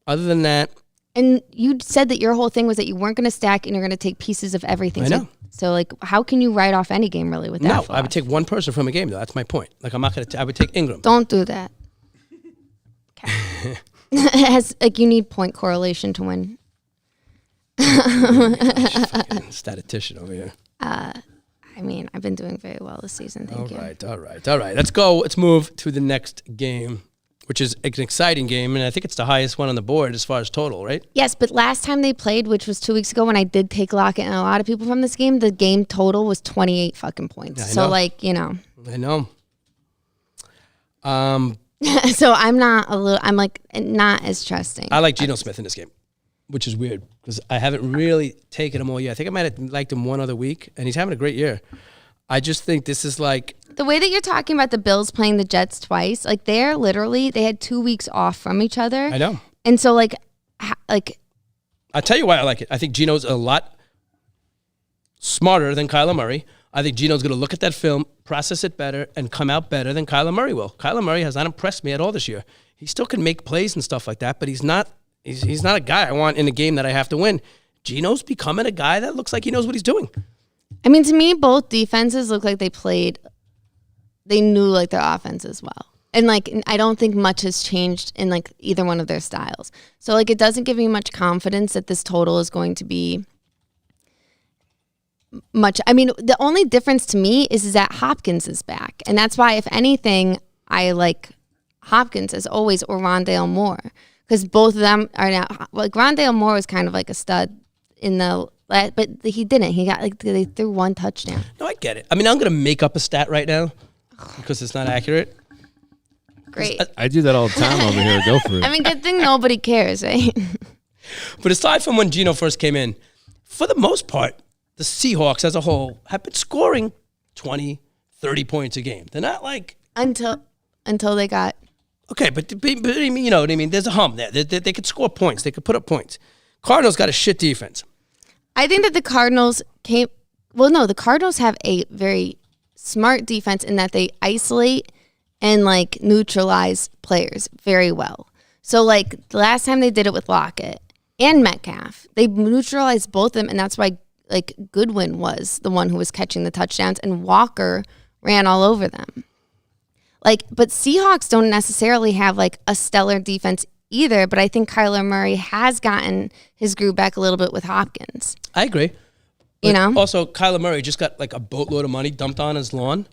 Other than that... And you said that your whole thing was that you weren't going to stack and you're going to take pieces of everything. I know. So, like, how can you write off any game, really, with that? No, I would take one person from a game, though. That's my point. Like, I'm not going to... I would take Ingram. Don't do that. Okay. It has, like, you need point correlation to win. Statistician over here. I mean, I've been doing very well this season. Thank you. All right. Let's go. Let's move to the next game, which is an exciting game, and I think it's the highest one on the board as far as total, right? Yes, but last time they played, which was 2 weeks ago, when I did take Lockett and a lot of people from this game, the game total was 28 fucking points. Yeah, so, like, you know. I know. So I'm not as trusting. I like Geno Smith in this game, which is weird because I haven't really taken him all year. I think I might have liked him one other week, and he's having a great year. I just think this is like... The way that you're talking about the Bills playing the Jets twice, like they had 2 weeks off from each other. I know. And so like... I'll tell you why I like it. I think Geno's a lot smarter than Kyler Murray. I think Geno's going to look at that film, process it better, and come out better than Kyler Murray will. Kyler Murray has not impressed me at all this year. He still can make plays and stuff like that, but he's not a guy I want in a game that I have to win. Geno's becoming a guy that looks like he knows what he's doing. I mean, to me, both defenses look like they knew like their offense as well. And like, I don't think much has changed in like either one of their styles. So like, it doesn't give me much confidence that this total is going to be much. I mean, the only difference to me is that Hopkins is back. And that's why, if anything, I like Hopkins as always, or Rondale Moore. Because both of them are now, like Rondale Moore was kind of like a stud in the, but he didn't. He got like, they threw one touchdown. No, I get it. I mean, I'm going to make up a stat right now because it's not accurate. Great. I do that all the time over here. Go for it. I mean, good thing nobody cares, right? But aside from when Geno first came in, for the most part, the Seahawks as a whole have been scoring 20, 30 points a game. They're not like... Until they got... Okay, but you know what I mean? There's a hum there. They could score points. They could put up points. Cardinals got a shit defense. I think that the Cardinals came... Well, no, the Cardinals have a very smart defense in that they isolate and, like, neutralize players very well. So, like, the last time they did it with Lockett and Metcalf, they neutralized both of them, and that's why, like, Goodwin was the one who was catching the touchdowns, and Walker ran all over them. Like, but Seahawks don't necessarily have, like, a stellar defense either, but I think Kyler Murray has gotten his groove back a little bit with Hopkins. I agree. You know? Also, Kyler Murray just got, like, a boatload of money dumped on his lawn,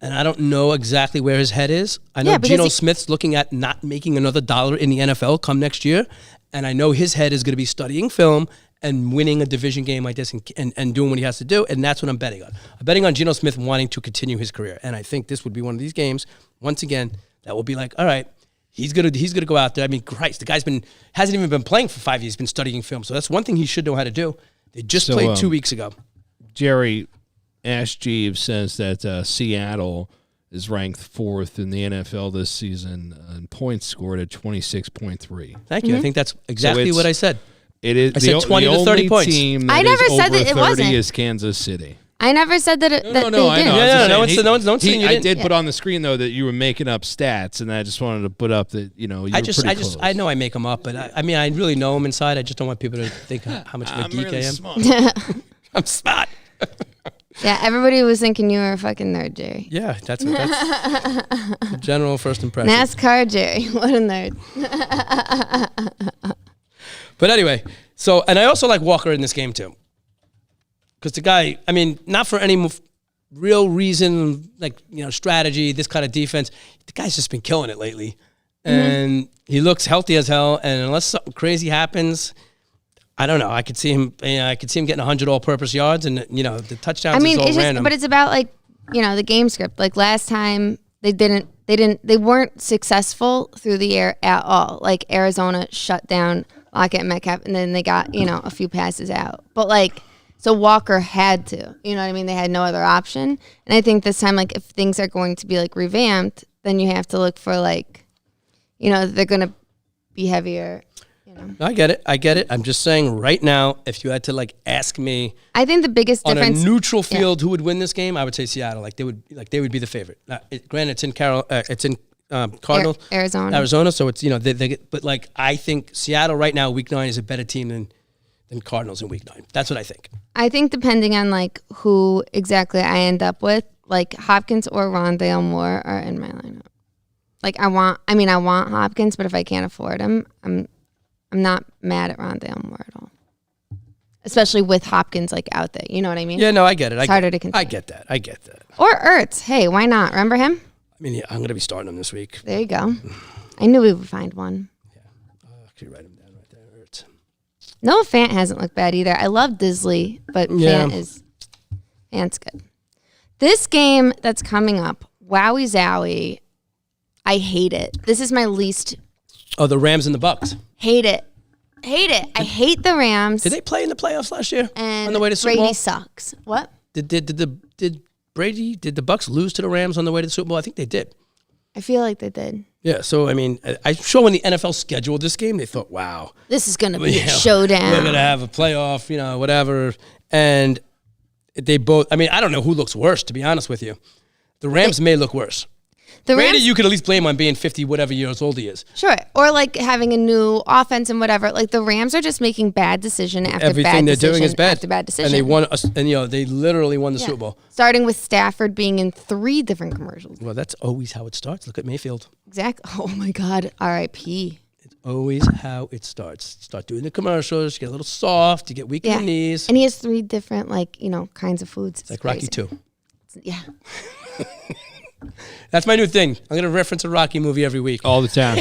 and I don't know exactly where his head is. I know Geno Smith's looking at not making another dollar in the NFL come next year, and I know his head is going to be studying film and winning a division game like this and doing what he has to do, and that's what I'm betting on. I'm betting on Geno Smith wanting to continue his career, and I think this would be one of these games, once again, that will be like, all right, He's gonna go out there. I mean, Christ, the guy's hasn't even been playing for 5 years. He's been studying film, so that's one thing he should know how to do. They just played 2 weeks ago. Jerry, Ash Jeeves says that Seattle is ranked 4th in the NFL this season in points scored at 26.3. Thank you. I think that's exactly what I said. It is. I said 20 to 30 points. Team that I never is said over that it 30 wasn't. is Kansas City. I never said that. They I know. didn't. Yeah, no one's saying you I didn't. did put on the screen though that you were making up stats, and I just wanted to put up that you were pretty close. I know I make them up, but I mean, I really know them inside. I just don't want people to think how much of a geek really I am. Smart. I'm smart. Yeah, everybody was thinking you were a fucking nerd, Jerry. Yeah, that's the general first impression. NASCAR Jerry, what a nerd. But anyway, and I also like Walker in this game too. Because the guy, I mean, not for any real reason, like, strategy, this kind of defense. The guy's just been killing it lately. And he looks healthy as hell. And unless something crazy happens, I don't know. I could see him getting 100 all-purpose yards, and the touchdowns is all random. But it's about the game script. Like last time, they weren't successful through the air at all. Like Arizona shut down Lockett and Metcalf, and then they got a few passes out. But so Walker had to. You know what I mean? They had no other option. And I think this time, if things are going to be revamped, then you have to look for they're going to be heavier. I get it. I'm just saying right now, if you had to ask me, I think the biggest difference on a neutral field who would win this game, I would say Seattle. They would be the favorite. Granted, it's in Cardinals, Arizona. So it's they get, but I think Seattle right now, Week 9 is a better team than Cardinals in Week 9. That's what I think. I think depending on who exactly I end up with, Hopkins or Rondale Moore are in my lineup. I want Hopkins, but if I can't afford him, I'm not mad at Rondale Moore at all. Especially with Hopkins out there. You know what I mean? Yeah, no, I get it. It's harder to consider. I get that. Or Ertz. Hey, why not? Remember him? I mean, yeah, I'm going to be starting him this week. There you go. I knew we would find one. Yeah. I'll actually write him down right there. Ertz. Noah Fant hasn't looked bad either. I love Disley, but Fant's good. This game that's coming up, Wowie Zowie, I hate it. This is my least. Oh, the Rams and the Bucks. Hate it. I hate the Rams. Did they play in the playoffs last year? And on the way to Super Bowl? Brady sucks. What? Did the Bucks lose to the Rams on the way to the Super Bowl? I think they did. I feel like they did. Yeah, so I mean, I'm sure when the NFL scheduled this game, they thought, wow. This is going to be a showdown. We're going to have a playoff, whatever. And they both, I mean, I don't know who looks worse, to be honest with you. The Rams may look worse. Brady, you could at least blame on being 50 whatever years old he is. Sure. Or having a new offense and whatever. The Rams are just making bad decision after Everything bad they're decision doing is bad. after bad decision. And they won, they literally won the Super Bowl. Starting with Stafford being in 3 different commercials. Well, that's always how it starts. Look at Mayfield. Exactly. Oh my God. R.I.P. It's always how it starts. Start doing the commercials, you get a little soft, you get weak in the knees. And he has 3 different kinds of foods. It's like Rocky 2. Yeah. That's my new thing. I'm going to reference a Rocky movie every week. All the time.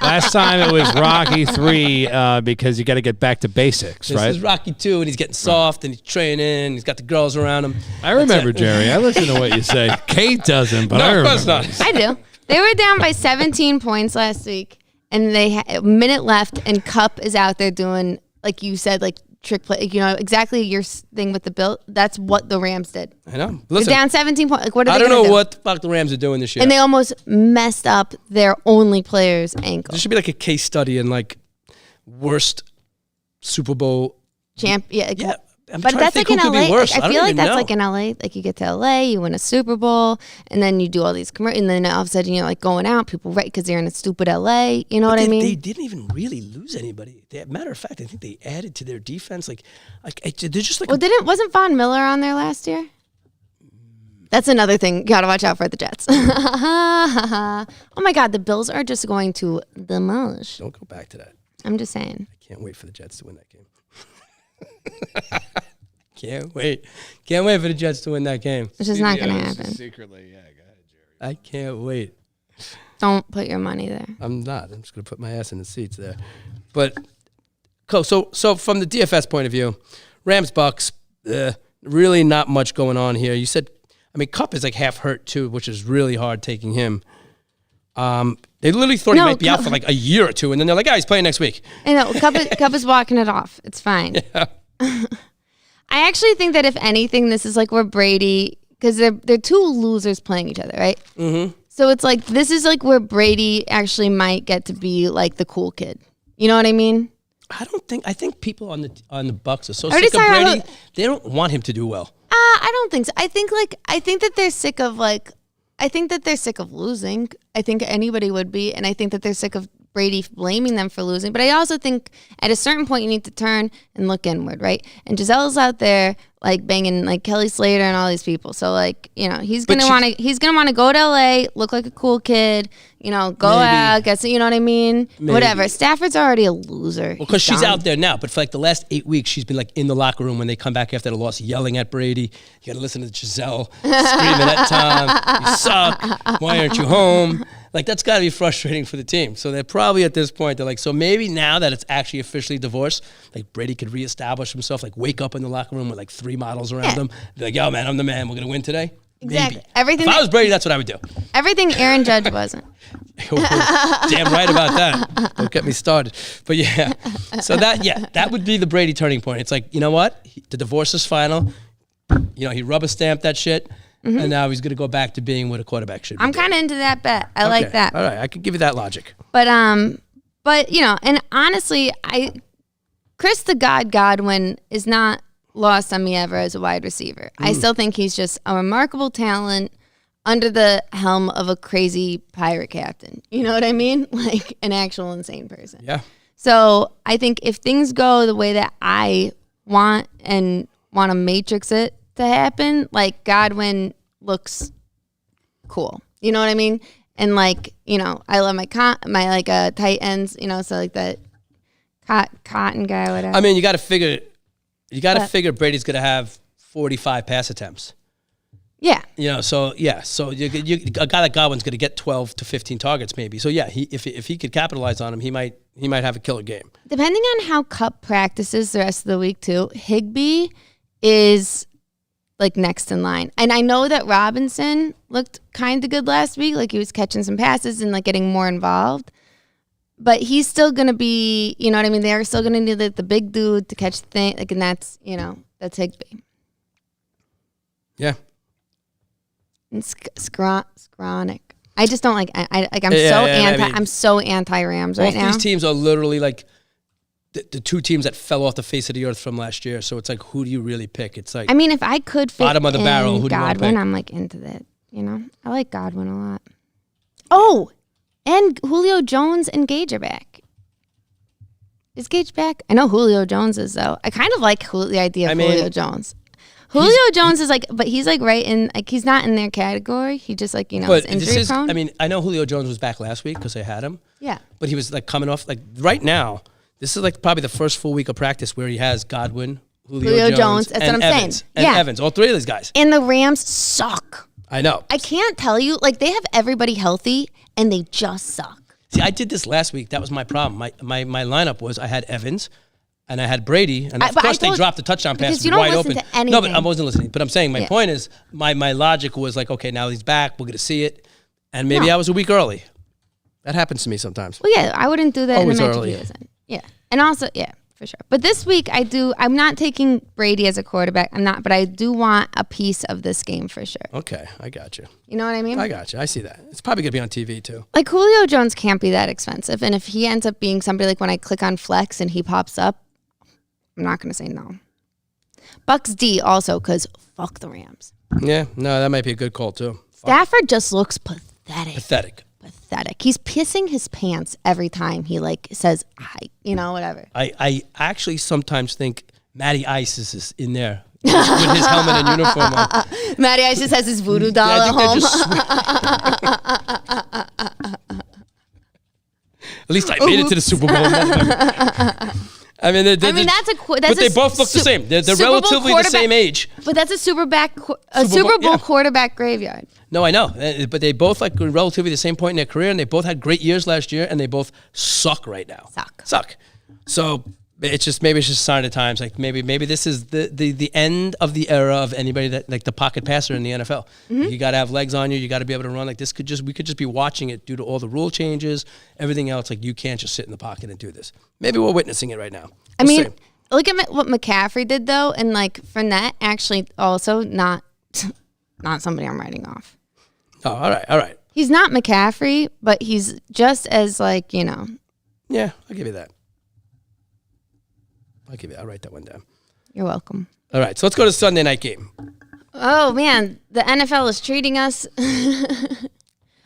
Last time it was Rocky 3 because you got to get back to basics, right? This is Rocky 2, and he's getting soft, and he's training, he's got the girls around him. I remember, Jerry. I listen to what you say. Kate doesn't, but I remember. No, of course not. I do. They were down by 17 points last week, and they had a minute left, and Kupp is out there doing, like you said, trick play, exactly your thing with the Bill. That's what the Rams did. I know. Listen, they're down 17 points. What are they I don't know do? What the fuck the Rams are doing this year. And they almost messed up their only player's ankle. This should be a case study in worst Super Bowl champ. Yeah. I'm but that's in LA. Worse. I feel like that's in LA. You get to LA, you win a Super Bowl, and then you do all these commercials, and then all of a sudden you're going out, people because they're in a stupid LA. You know what I mean? They didn't even really lose anybody. Matter of fact, I think they added to their defense. They're just wasn't Von Miller on there last year? That's another thing you got to watch out for the Jets. Oh my God, the Bills are just going to demolish. Don't go back to that. I'm just saying. I can't wait for the Jets to win that game. Can't wait for the Jets to win that game. It's just not going to happen. Secretly, yeah, go ahead, Jerry. I can't wait. Don't put your money there. I'm not. I'm just going to put my ass in the seats there. But cool. So from the DFS point of view, Rams Bucks, really not much going on here. You said, Kupp is half hurt too, which is really hard taking him. They literally thought he might be out for like a year or two, and then they're like, "Oh, he's playing next week." I know. Cup is walking it off. It's fine. Yeah. I actually think that if anything, this is like where Brady, because they're two losers playing each other, right? Mm-hmm. So it's like this is like where Brady actually might get to be like the cool kid. You know what I mean? I think people on the Bucks are so sick of Brady. They don't want him to do well. I don't think so. I think that they're sick of losing. I think anybody would be, and I think that they're sick of Brady blaming them for losing. But I also think at a certain point you need to turn and look inward, right? And Giselle's out there like banging like Kelly Slater and all these people. So like, you know, he's gonna want to go to LA, look like a cool kid, you know, go out, get some, you know what I mean? Maybe. Whatever. Stafford's already a loser. Well, because she's out there now, but for like the last 8 weeks, she's been like in the locker room when they come back after the loss, yelling at Brady. You got to listen to Giselle screaming at Tom. You suck. Why aren't you home? Like, that's got to be frustrating for the team. So they're probably at this point, they're like, so maybe now that it's actually officially divorced, like Brady could reestablish himself, like wake up in the locker room with like 3 models around him. Be like, yo, man, I'm the man. We're going to win today. Exactly. Maybe. If I was Brady, that's what I would do. Everything Aaron Judge wasn't. Damn right about that. Don't get me started. But yeah, so that would be the Brady turning point. It's like, you know what? The divorce is final. You know, he rubber stamped that shit. Mm-hmm. And now he's going to go back to being what a quarterback should be. I'm kind of into that bet. I like that. All right, I could give you that logic. But you know, and honestly, Chris the Godwin is not lost on me ever as a wide receiver. I still think he's just a remarkable talent under the helm of a crazy pirate captain. You know what I mean? Like an actual insane person. Yeah. So I think if things go the way that I want to matrix it to happen, like Godwin looks cool. You know what I mean? And like, you know, I love my tight ends, you know, so like that cotton guy, whatever. I mean, you got to figure Brady's going to have 45 pass attempts. Yeah. You know, so yeah, so you a guy like Godwin's going to get 12 to 15 targets maybe. So yeah, if he could capitalize on him, he might have a killer game. Depending on how Cup practices the rest of the week too, Higbee is like next in line. And I know that Robinson looked kind of good last week, like he was catching some passes and like getting more involved. But he's still going to be, you know what I mean? They're still going to need the big dude to catch the thing. Like, and that's, you know, that's Higbee. Yeah. And Skronik. I just don't like, I'm so anti-Rams right now. Both these teams are literally like the two teams that fell off the face of the earth from last year. So it's like, who do you really pick? It's like, I mean, if I could fit bottom of the barrel, who do you want to Godwin, pick? I'm like into that, you know? I like Godwin a lot. Oh, and Julio Jones and Gage are back. Is Gage back? I know Julio Jones is, though. I kind of like the idea of Julio Jones. Julio Jones is like, but he's like right in, like he's not in their category. He just like, you know, is injury prone. I mean, I know Julio Jones was back last week because I had him. Yeah. But he was like coming off, like right now, this is like probably the first full week of practice where he has Godwin, Julio Jones, that's and what I'm Evans, saying. And Evans, all three of these guys. And the Rams suck. I know. I can't tell you, like they have everybody healthy and they just suck. See, I did this last week. That was my problem. My lineup was I had Evans and I had Brady, and of course they dropped the touchdown pass wide open. No, but I wasn't listening. But I'm saying my point is my logic was like, okay, now he's back. We're gonna see it, and maybe I was a week early. That happens to me sometimes. Well, yeah, I wouldn't do that always in a match early. if he was in. Yeah, and also for sure. But this week I'm not taking Brady as a quarterback. But I do want a piece of this game for sure. Okay, I got you. You know what I mean? I got you. I see that. It's probably gonna be on TV too. Like Julio Jones can't be that expensive, and if he ends up being somebody like when I click on flex and he pops up, I'm not gonna say no. Bucks D also because fuck the Rams. Yeah, no, that might be a good call too. Stafford just looks pathetic. Pathetic. He's pissing his pants every time he like says hi, you know, whatever. I actually sometimes think Matty Ice is in there with his helmet and uniform on. Matty Ice just has his voodoo doll at home. At least I made it to the Super Bowl. I mean, but they both look the same. They're relatively the same age. But that's a Super Bowl quarterback graveyard. No, I know. But they both like relatively the same point in their career, and they both had great years last year, and they both suck right now. Suck. So It's just maybe it's just a sign of the times. Like maybe this is the end of the era of anybody that like the pocket passer in the NFL. You got to have legs on you. You got to be able to run. Like we could just be watching it due to all the rule changes, everything else. Like you can't just sit in the pocket and do this. Maybe we're witnessing it right now. I mean, look at what McCaffrey did though, and like Fournette actually also not somebody I'm writing off. Oh, all right. He's not McCaffrey, but he's just as like Yeah, I'll give you that. I'll write that one down. You're welcome. All right, so let's go to the Sunday night game. Oh, man. The NFL is treating us. I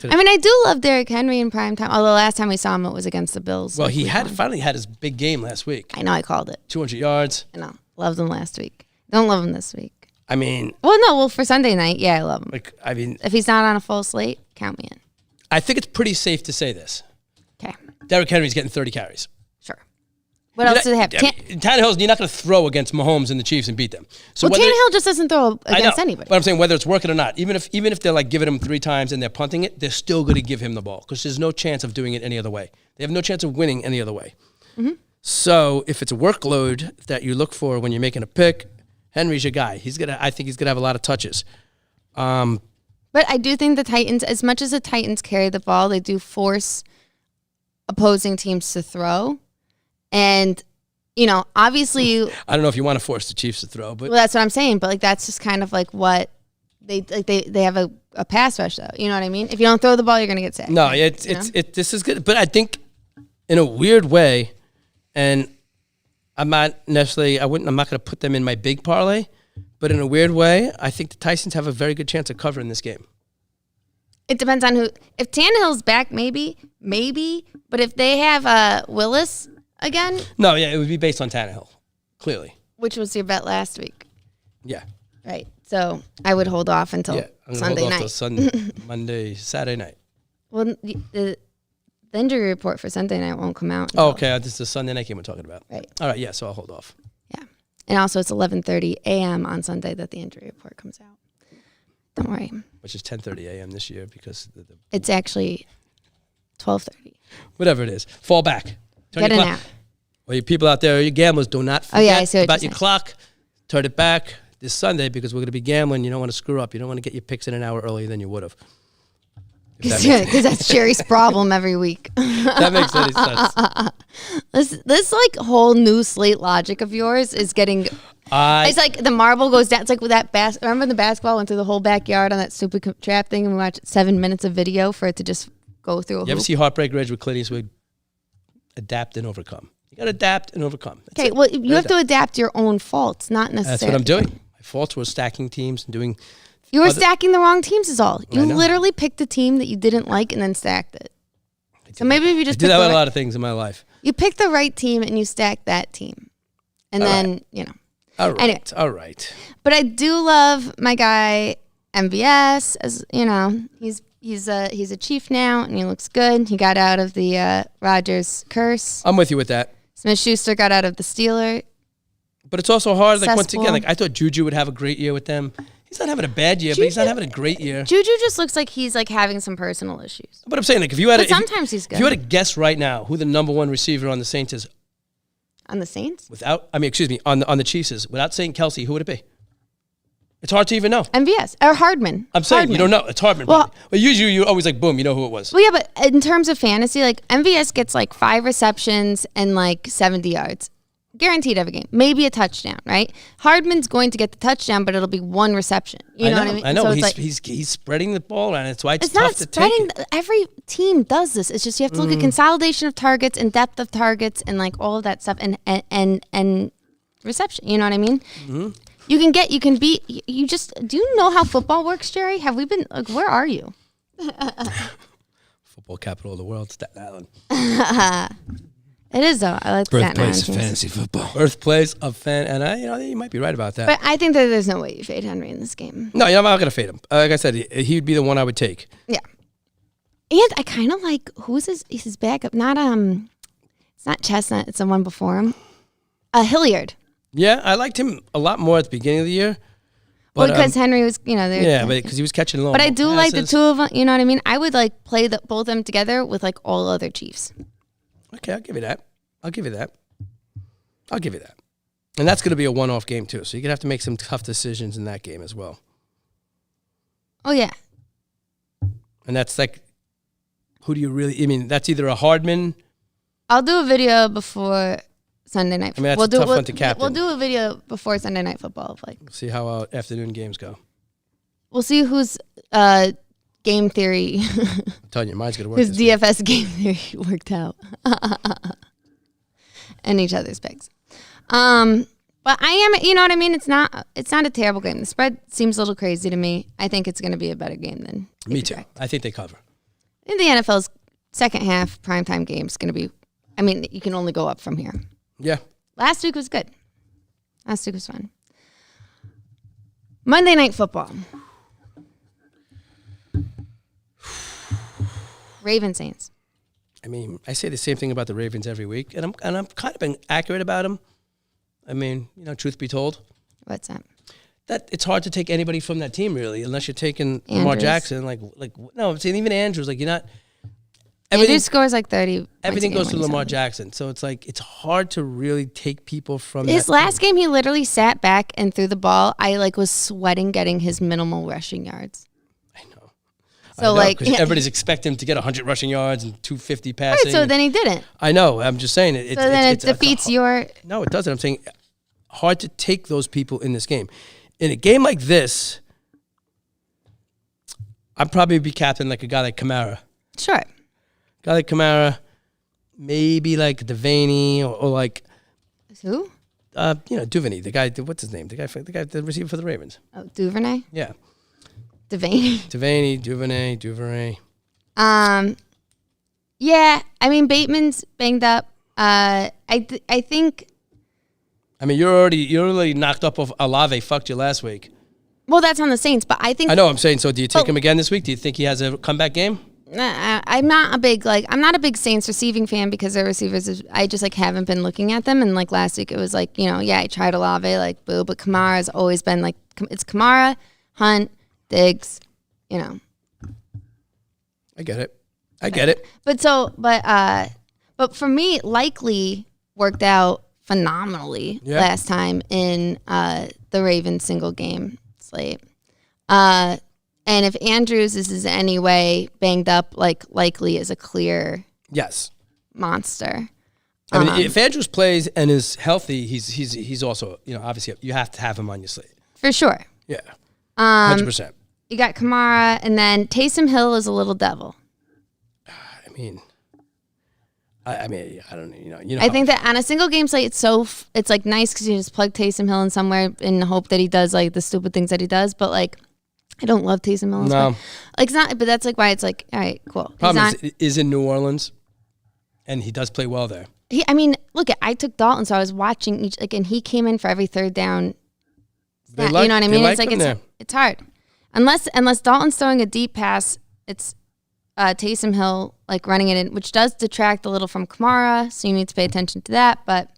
mean, I do love Derrick Henry in prime time, although last time we saw him, it was against the Bills. Well, he finally had his big game last week. I know, I called it. 200 yards. I know. Loved him last week. Don't love him this week. I mean... Well, for Sunday night, yeah, I love him. If he's not on a full slate, count me in. I think it's pretty safe to say this. Okay. Derrick Henry's getting 30 carries. Sure. What else do they have? Tannehill's, you're not going to throw against Mahomes and the Chiefs and beat them. So Tannehill just doesn't throw against anybody. But I'm saying whether it's working or not, even if they're like giving him 3 times and they're punting it, they're still going to give him the ball because there's no chance of doing it any other way. They have no chance of winning any other way. Mm-hmm. So if it's a workload that you look for when you're making a pick, Henry's your guy. I think he's gonna have a lot of touches. But I do think the Titans, as much as the Titans carry the ball, they do force opposing teams to throw. And, obviously... I don't know if you want to force the Chiefs to throw, but... Well, that's what I'm saying. But, that's just kind of like what... They have a pass rush, though. You know what I mean? If you don't throw the ball, you're going to get sacked. No, this is good. But I think in a weird way, and I'm not going to put them in my big parlay, but in a weird way, I think the Titans have a very good chance of covering this game. It depends on who. If Tannehill's back, maybe. But if they have Willis again. No, yeah, it would be based on Tannehill, clearly. Which was your bet last week. Yeah. Right. So I would hold off until Sunday night. Saturday night. Well, the injury report for Sunday night won't come out. Oh, okay. This is the Sunday night game we're talking about. Right. All right, yeah, so I'll hold off. Yeah. And also it's 11:30 a.m. on Sunday that the injury report comes out. Don't worry. Which is 10:30 a.m. this year because... It's actually 12:30. Whatever it is. Fall back. Get a nap. Well, you people out there, you gamblers, do not forget about your clock. Turn it back this Sunday because we're going to be gambling. You don't want to screw up. You don't want to get your picks in an hour earlier than you would have. Because that's Jerry's problem every week. That makes any sense. This like whole new slate logic of yours is getting... it's like the marble goes down. It's like with that remember the basketball went through the whole backyard on that stupid trap thing and we watched 7 minutes of video for it to just go through a hoop? You ever see Heartbreak Ridge with Clint Eastwood? Adapt and overcome. You got to adapt and overcome. Okay, well, you have to adapt your own faults, not necessarily. That's what I'm doing. My faults were stacking teams and doing... You were stacking the wrong teams is all. You literally picked a team that you didn't like and then stacked it. So maybe if you just... I did that with a lot of things in my life. You picked the right team and you stacked that team. And All right. Anyway. All right. But I do love my guy MVS. As he's a Chief now and he looks good. He got out of the Rodgers curse. I'm with you with that. Smith-Schuster got out of the Steeler. But it's also hard. Like once again, I thought Juju would have a great year with them. He's not having a bad year, but he's not having a great year. Juju just looks like he's like having some personal issues. But I'm saying, like, if you had sometimes he's good. If you had to guess right now who the number one receiver on the Saints is, on the Saints, on the Chiefs is, without saying Kelsey, who would it be? It's hard to even know. MVS or Hardman. I'm saying you don't know. It's Hardman. Well, usually you always like boom, you know who it was. Well, yeah, but in terms of fantasy, like MVS gets like 5 receptions and like 70 yards. Guaranteed every game. Maybe a touchdown, right? Hardman's going to get the touchdown, but it'll be 1 reception. You know what I mean? I know. So he's spreading the ball around. That's why it's not tough to take it. Every team does this. It's just you have to look at consolidation of targets and depth of targets and like all of that stuff and reception. You know what I mean? Mm-hmm. You just, do you know how football works, Jerry? Have we been, like, where are you? Football capital of the world, Staten Island. It is, though. I like birthplace of fantasy football. Birthplace of you might be right about that. But I think that there's no way you fade Henry in this game. No, I'm not going to fade him. Like I said, he would be the one I would take. Yeah. And I kind of like, who's his backup? It's not Chestnut. It's the one before him. Hilliard. Yeah, I liked him a lot more at the beginning of the year. But, because Henry was, but because he was catching long. But I do like the two of them. You know what I mean? I would like play both of them together with like all other Chiefs. Okay, I'll give you that. I'll give you that. And that's going to be a one-off game, too. So you're going to have to make some tough decisions in that game as well. Oh, yeah. And that's like, who do you really, I mean, that's either a Hardman. I'll do a video before Sunday night. I mean, that's a tough one to captain. We'll do a video before Sunday Night Football. Of like, See how our afternoon games go. we'll see whose game theory, I'm telling you, mine's going to work. whose this week. DFS game theory worked out. And each other's picks. But I am, you know what I mean? It's not a terrible game. The spread seems a little crazy to me. I think it's going to be a better game than Me too. I think they cover. in the NFL's second half primetime game is going to be, I mean, you can only go up from here. Yeah. Last week was good. Last week was fun. Monday Night Football. Ravens Saints. I mean, I say the same thing about the Ravens every week, and I'm kind of being accurate about them. I mean, truth be told, What's that? that it's hard to take anybody from that team really, unless you're taking Lamar Andrews. Jackson. Like no, I'm saying even Andrews. Like you're not. Andrews scores like 30 points Everything a game goes to when he's Lamar on. Jackson, so it's like it's hard to really take people from His that last team. game, he literally sat back and threw the ball. I was sweating getting his minimal rushing yards. I know. So because everybody's expecting him to get 100 rushing yards and 250 passing. Right, so then he didn't. I know. I'm just saying it. So then it defeats your. No, it doesn't. I'm saying hard to take those people in this game. In a game like this, I'd probably be captain like a guy like Kamara. Sure. Guy like Kamara, maybe like Devaney or like Who? Duvernay, the guy. What's his name? The receiver for the Ravens. Oh, Duvernay. Yeah, Devaney. Devaney, Duvernay. Yeah. I mean, Bateman's banged up. I think. I mean, you're already knocked up of Olave. Fucked you last week. Well, that's on the Saints, but I think. I know. I'm saying. So, do you take him again this week? Do you think he has a comeback game? I'm not a big Saints receiving fan because their receivers. I just haven't been looking at them. And last week it was I tried Olave boo, but Kamara's always been it's Kamara, Hunt, Diggs, I get it. But for me, Likely worked out phenomenally last time in the Ravens single game slate. And if Andrews is any way banged up, Likely is a clear monster. I mean, if Andrews plays and is healthy, he's also obviously you have to have him on your slate For sure. Yeah, 100%. You got Kamara, and then Taysom Hill is a little devil. I mean, I don't I think that on a single game slate, it's nice because you just plug Taysom Hill in somewhere in the hope that he does the stupid things that he does. But I don't love Taysom Hill. No, it's not. But that's why it's all right, cool. Problem is in New Orleans, and he does play well there. I took Dalton, so I was watching each and he came in for every third down. They you know what I mean? It's hard. Unless Dalton's throwing a deep pass, it's Taysom Hill running it in, which does detract a little from Kamara, so you need to pay attention to that. But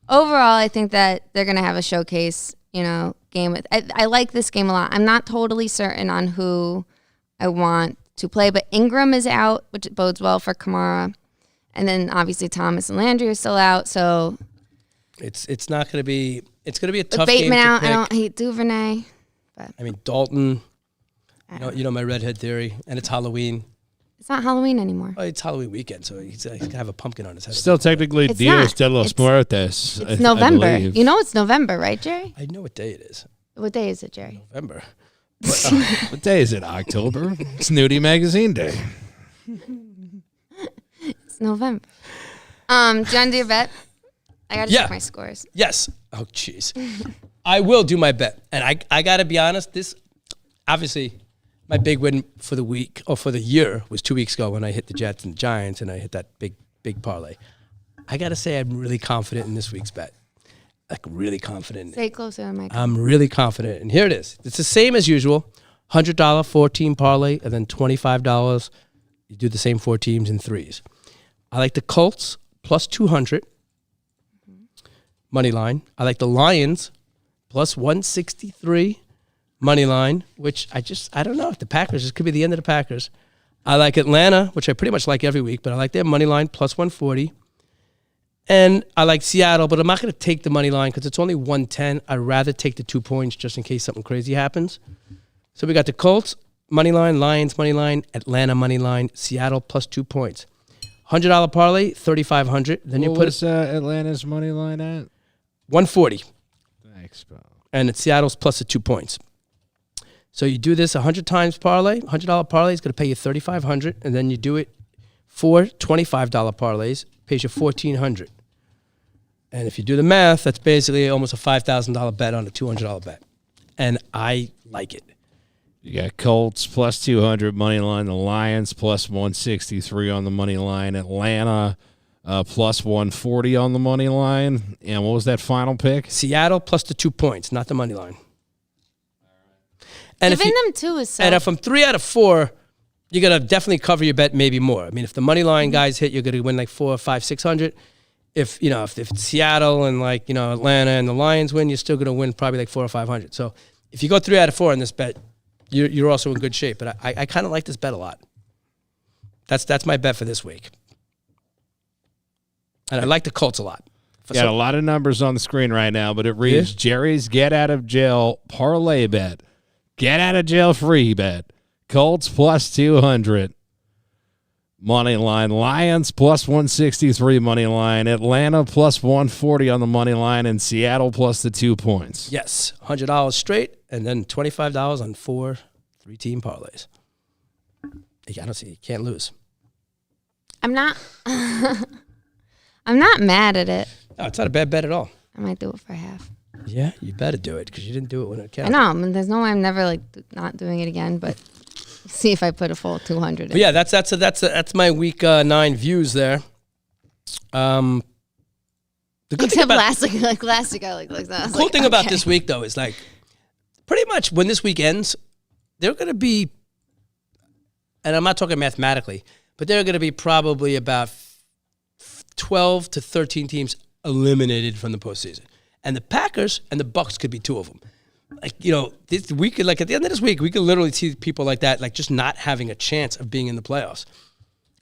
overall, I think that they're going to have a showcase, game. I like this game a lot. I'm not totally certain on who I want to play, but Ingram is out, which bodes well for Kamara. And then obviously Thomas and Landry are still out, so it's not going to be. It's going to be a tough Bateman game to out. pick. I don't hate Duvernay, but I mean Dalton. You know my redhead theory, and it's Halloween. It's not Halloween anymore. Well, it's Halloween weekend, so he's gonna have a pumpkin on his head. Still technically It's Dias not. de los It's- Muertos. It's November. It's November, right, Jerry? I know what day it is. What day is it, Jerry? November. What day is it? October? Snooty Magazine Day. It's November. Do you want to do your bet? I got to Yeah. check my scores. Yes. Oh, jeez. I will do my bet, and I got to be honest. This obviously my big win for the week or for the year was 2 weeks ago when I hit the Jets and the Giants, and I hit that big parlay. I got to say I'm really confident in this week's bet. Really confident. Say it closer to my I'm really confident, and here it is. It's the same as usual: $100 4-team parlay, and then $25. You do the same 4 teams in threes. I like the Colts plus 200 money line. I like the Lions plus 163 money line, which I don't know. The Packers, this could be the end of the Packers. I like Atlanta, which I pretty much like every week, but I like their money line plus 140. And I like Seattle, but I'm not going to take the money line because it's only 110. I'd rather take the 2 points just in case something crazy happens. So we got the Colts money line, Lions money line, Atlanta money line, Seattle plus 2 points. $100 parlay, $3,500. Then you put Atlanta's money line at 140. Thanks, bro. And it's Seattle's plus the 2 points. So you do this 100 times parlay. $100 parlay is going to pay you $3,500, and then you do it 4 $25 parlays, pays you $1,400. And if you do the math, that's basically almost a $5,000 bet on a $200 bet. And I like it. You got Colts plus 200 money line, the Lions plus 163 on the money line, Atlanta plus 140 on the money line. And what was that final pick? Seattle plus the 2 points, not the money line. And Giving them 2 is so. And if I'm 3 out of 4, you're gonna definitely cover your bet, maybe more. I mean, if the money line guys hit, you're gonna win like 400, 500, 600. If it's Seattle and Atlanta and the Lions win, you're still gonna win probably like 400 or 500. So if you go 3 out of 4 in this bet, you're also in good shape. But I kind of like this bet a lot. That's my bet for this week. And I like the Colts a lot. Got a lot of numbers on the screen right now, but it reads Jerry's get out of jail parlay bet. Get out of jail free bet. Colts plus 200. Money line. Lions plus 163 money line. Atlanta plus 140 on the money line. And Seattle plus the 2 points. Yes. $100 straight and then $25 on 4 3-team parlays. I don't see. You can't lose. I'm not I'm not mad at it. No, it's not a bad bet at all. I might do it for half. Yeah, you better do it because you didn't do it when it counted. I know. I mean, there's no way I'm never not doing it again, but see if I put a full 200 in. But yeah, that's my week 9 views there. The good thing Except about, last week I like that. the cool thing about this week though is pretty much when this week ends, they're going to be, and I'm not talking mathematically, but there are going to be probably about 12 to 13 teams eliminated from the postseason. And the Packers and the Bucks could be 2 of them. We could at the end of this week, we could literally see people like that, just not having a chance of being in the playoffs.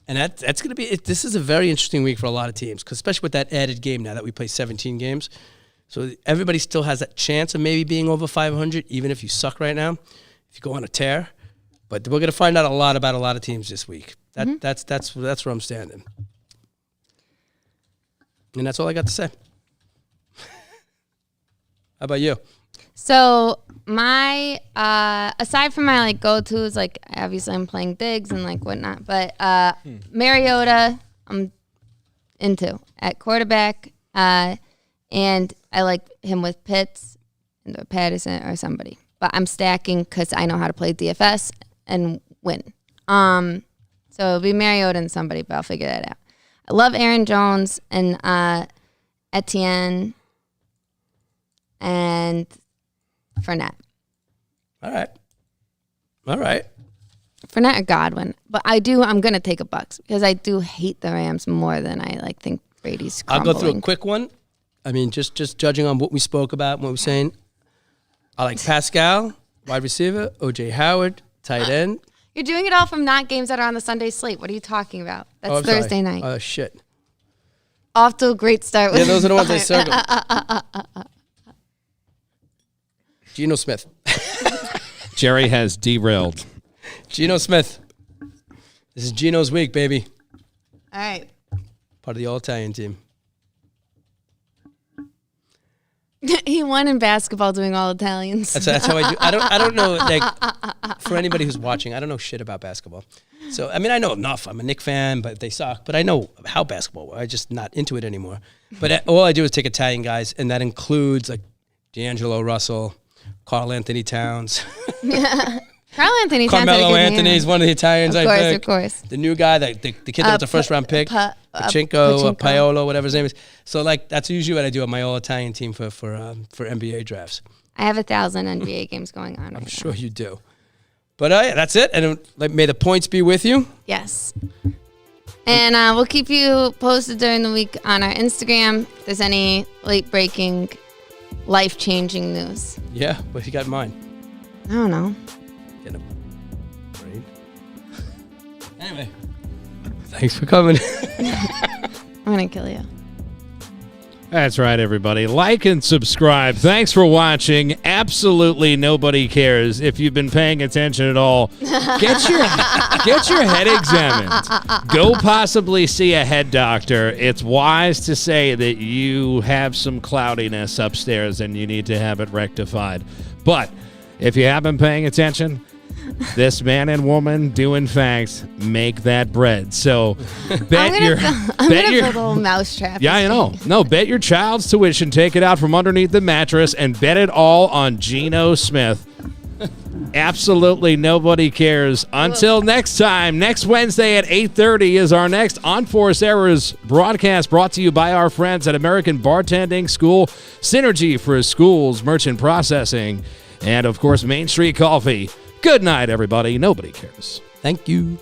And that's going to be, this is a very interesting week for a lot of teams, because especially with that added game now that we play 17 games. So everybody still has that chance of maybe being over 500, even if you suck right now, if you go on a tear. But we're going to find out a lot about a lot of teams this week. That's where I'm standing. And that's all I got to say. How about you? So my aside from my go-tos, obviously I'm playing bigs and whatnot, but Mariota I'm into at quarterback, and I like him with Pitts and Patterson or somebody. But I'm stacking because I know how to play DFS and win. So it'll be Mariota and somebody, but I'll figure that out. I love Aaron Jones and Etienne and Fournette. All right. Fournette or Godwin. But I'm going to take a Bucks because I do hate the Rams more than I think Brady's crumbling. I'll go through a quick one. I mean, just judging on what we spoke about, what we were saying. I like Pascal, wide receiver, O.J. Howard, tight end. You're doing it all from not games that are on the Sunday slate. What are you talking about? That's Thursday night. Oh, shit. Off to a great start. Yeah, those are the ones I circled. Geno Smith. Jerry has derailed. Geno Smith. This is Geno's week, baby. All right. Part of the All-Italian team. He won in basketball doing all Italians. That's how I do. I don't know. For anybody who's watching, I don't know shit about basketball. So I mean, I know enough. I'm a Knicks fan, but they suck. But I know how basketball works. I'm just not into it anymore. But all I do is take Italian guys, and that includes D'Angelo Russell, Carl Anthony Towns. Carl Anthony Towns. Carmelo Anthony's one of the Italians. Of course. The new guy, the kid that was a first round pick, Pachinko, Paolo, whatever his name is. So that's usually what I do on my all Italian team for NBA drafts. I have 1,000 NBA games going on. I'm sure you do. But that's it. And may the points be with you. Yes. And we'll keep you posted during the week on our Instagram if there's any late breaking, life changing news. Yeah, what you got in mind? I don't know. Getting a brain. Anyway, thanks for coming. I'm gonna kill you. That's right, everybody. Like and subscribe. Thanks for watching. Absolutely nobody cares. If you've been paying attention at all, get your head examined. Go possibly see a head doctor. It's wise to say that you have some cloudiness upstairs and you need to have it rectified. But if you have been paying attention, this man and woman do in fact make that bread. So bet I'm gonna build a little mousetrap. Yeah, I know. No, bet your child's tuition, take it out from underneath the mattress, and bet it all on Geno Smith. Absolutely nobody cares. Until next time, next Wednesday at 8:30 is our next Unforced Errors broadcast, brought to you by our friends at American Bartending School, Synergy for Schools, Merchant Processing, and of course Main Street Coffee. Good night, everybody. Nobody cares. Thank you.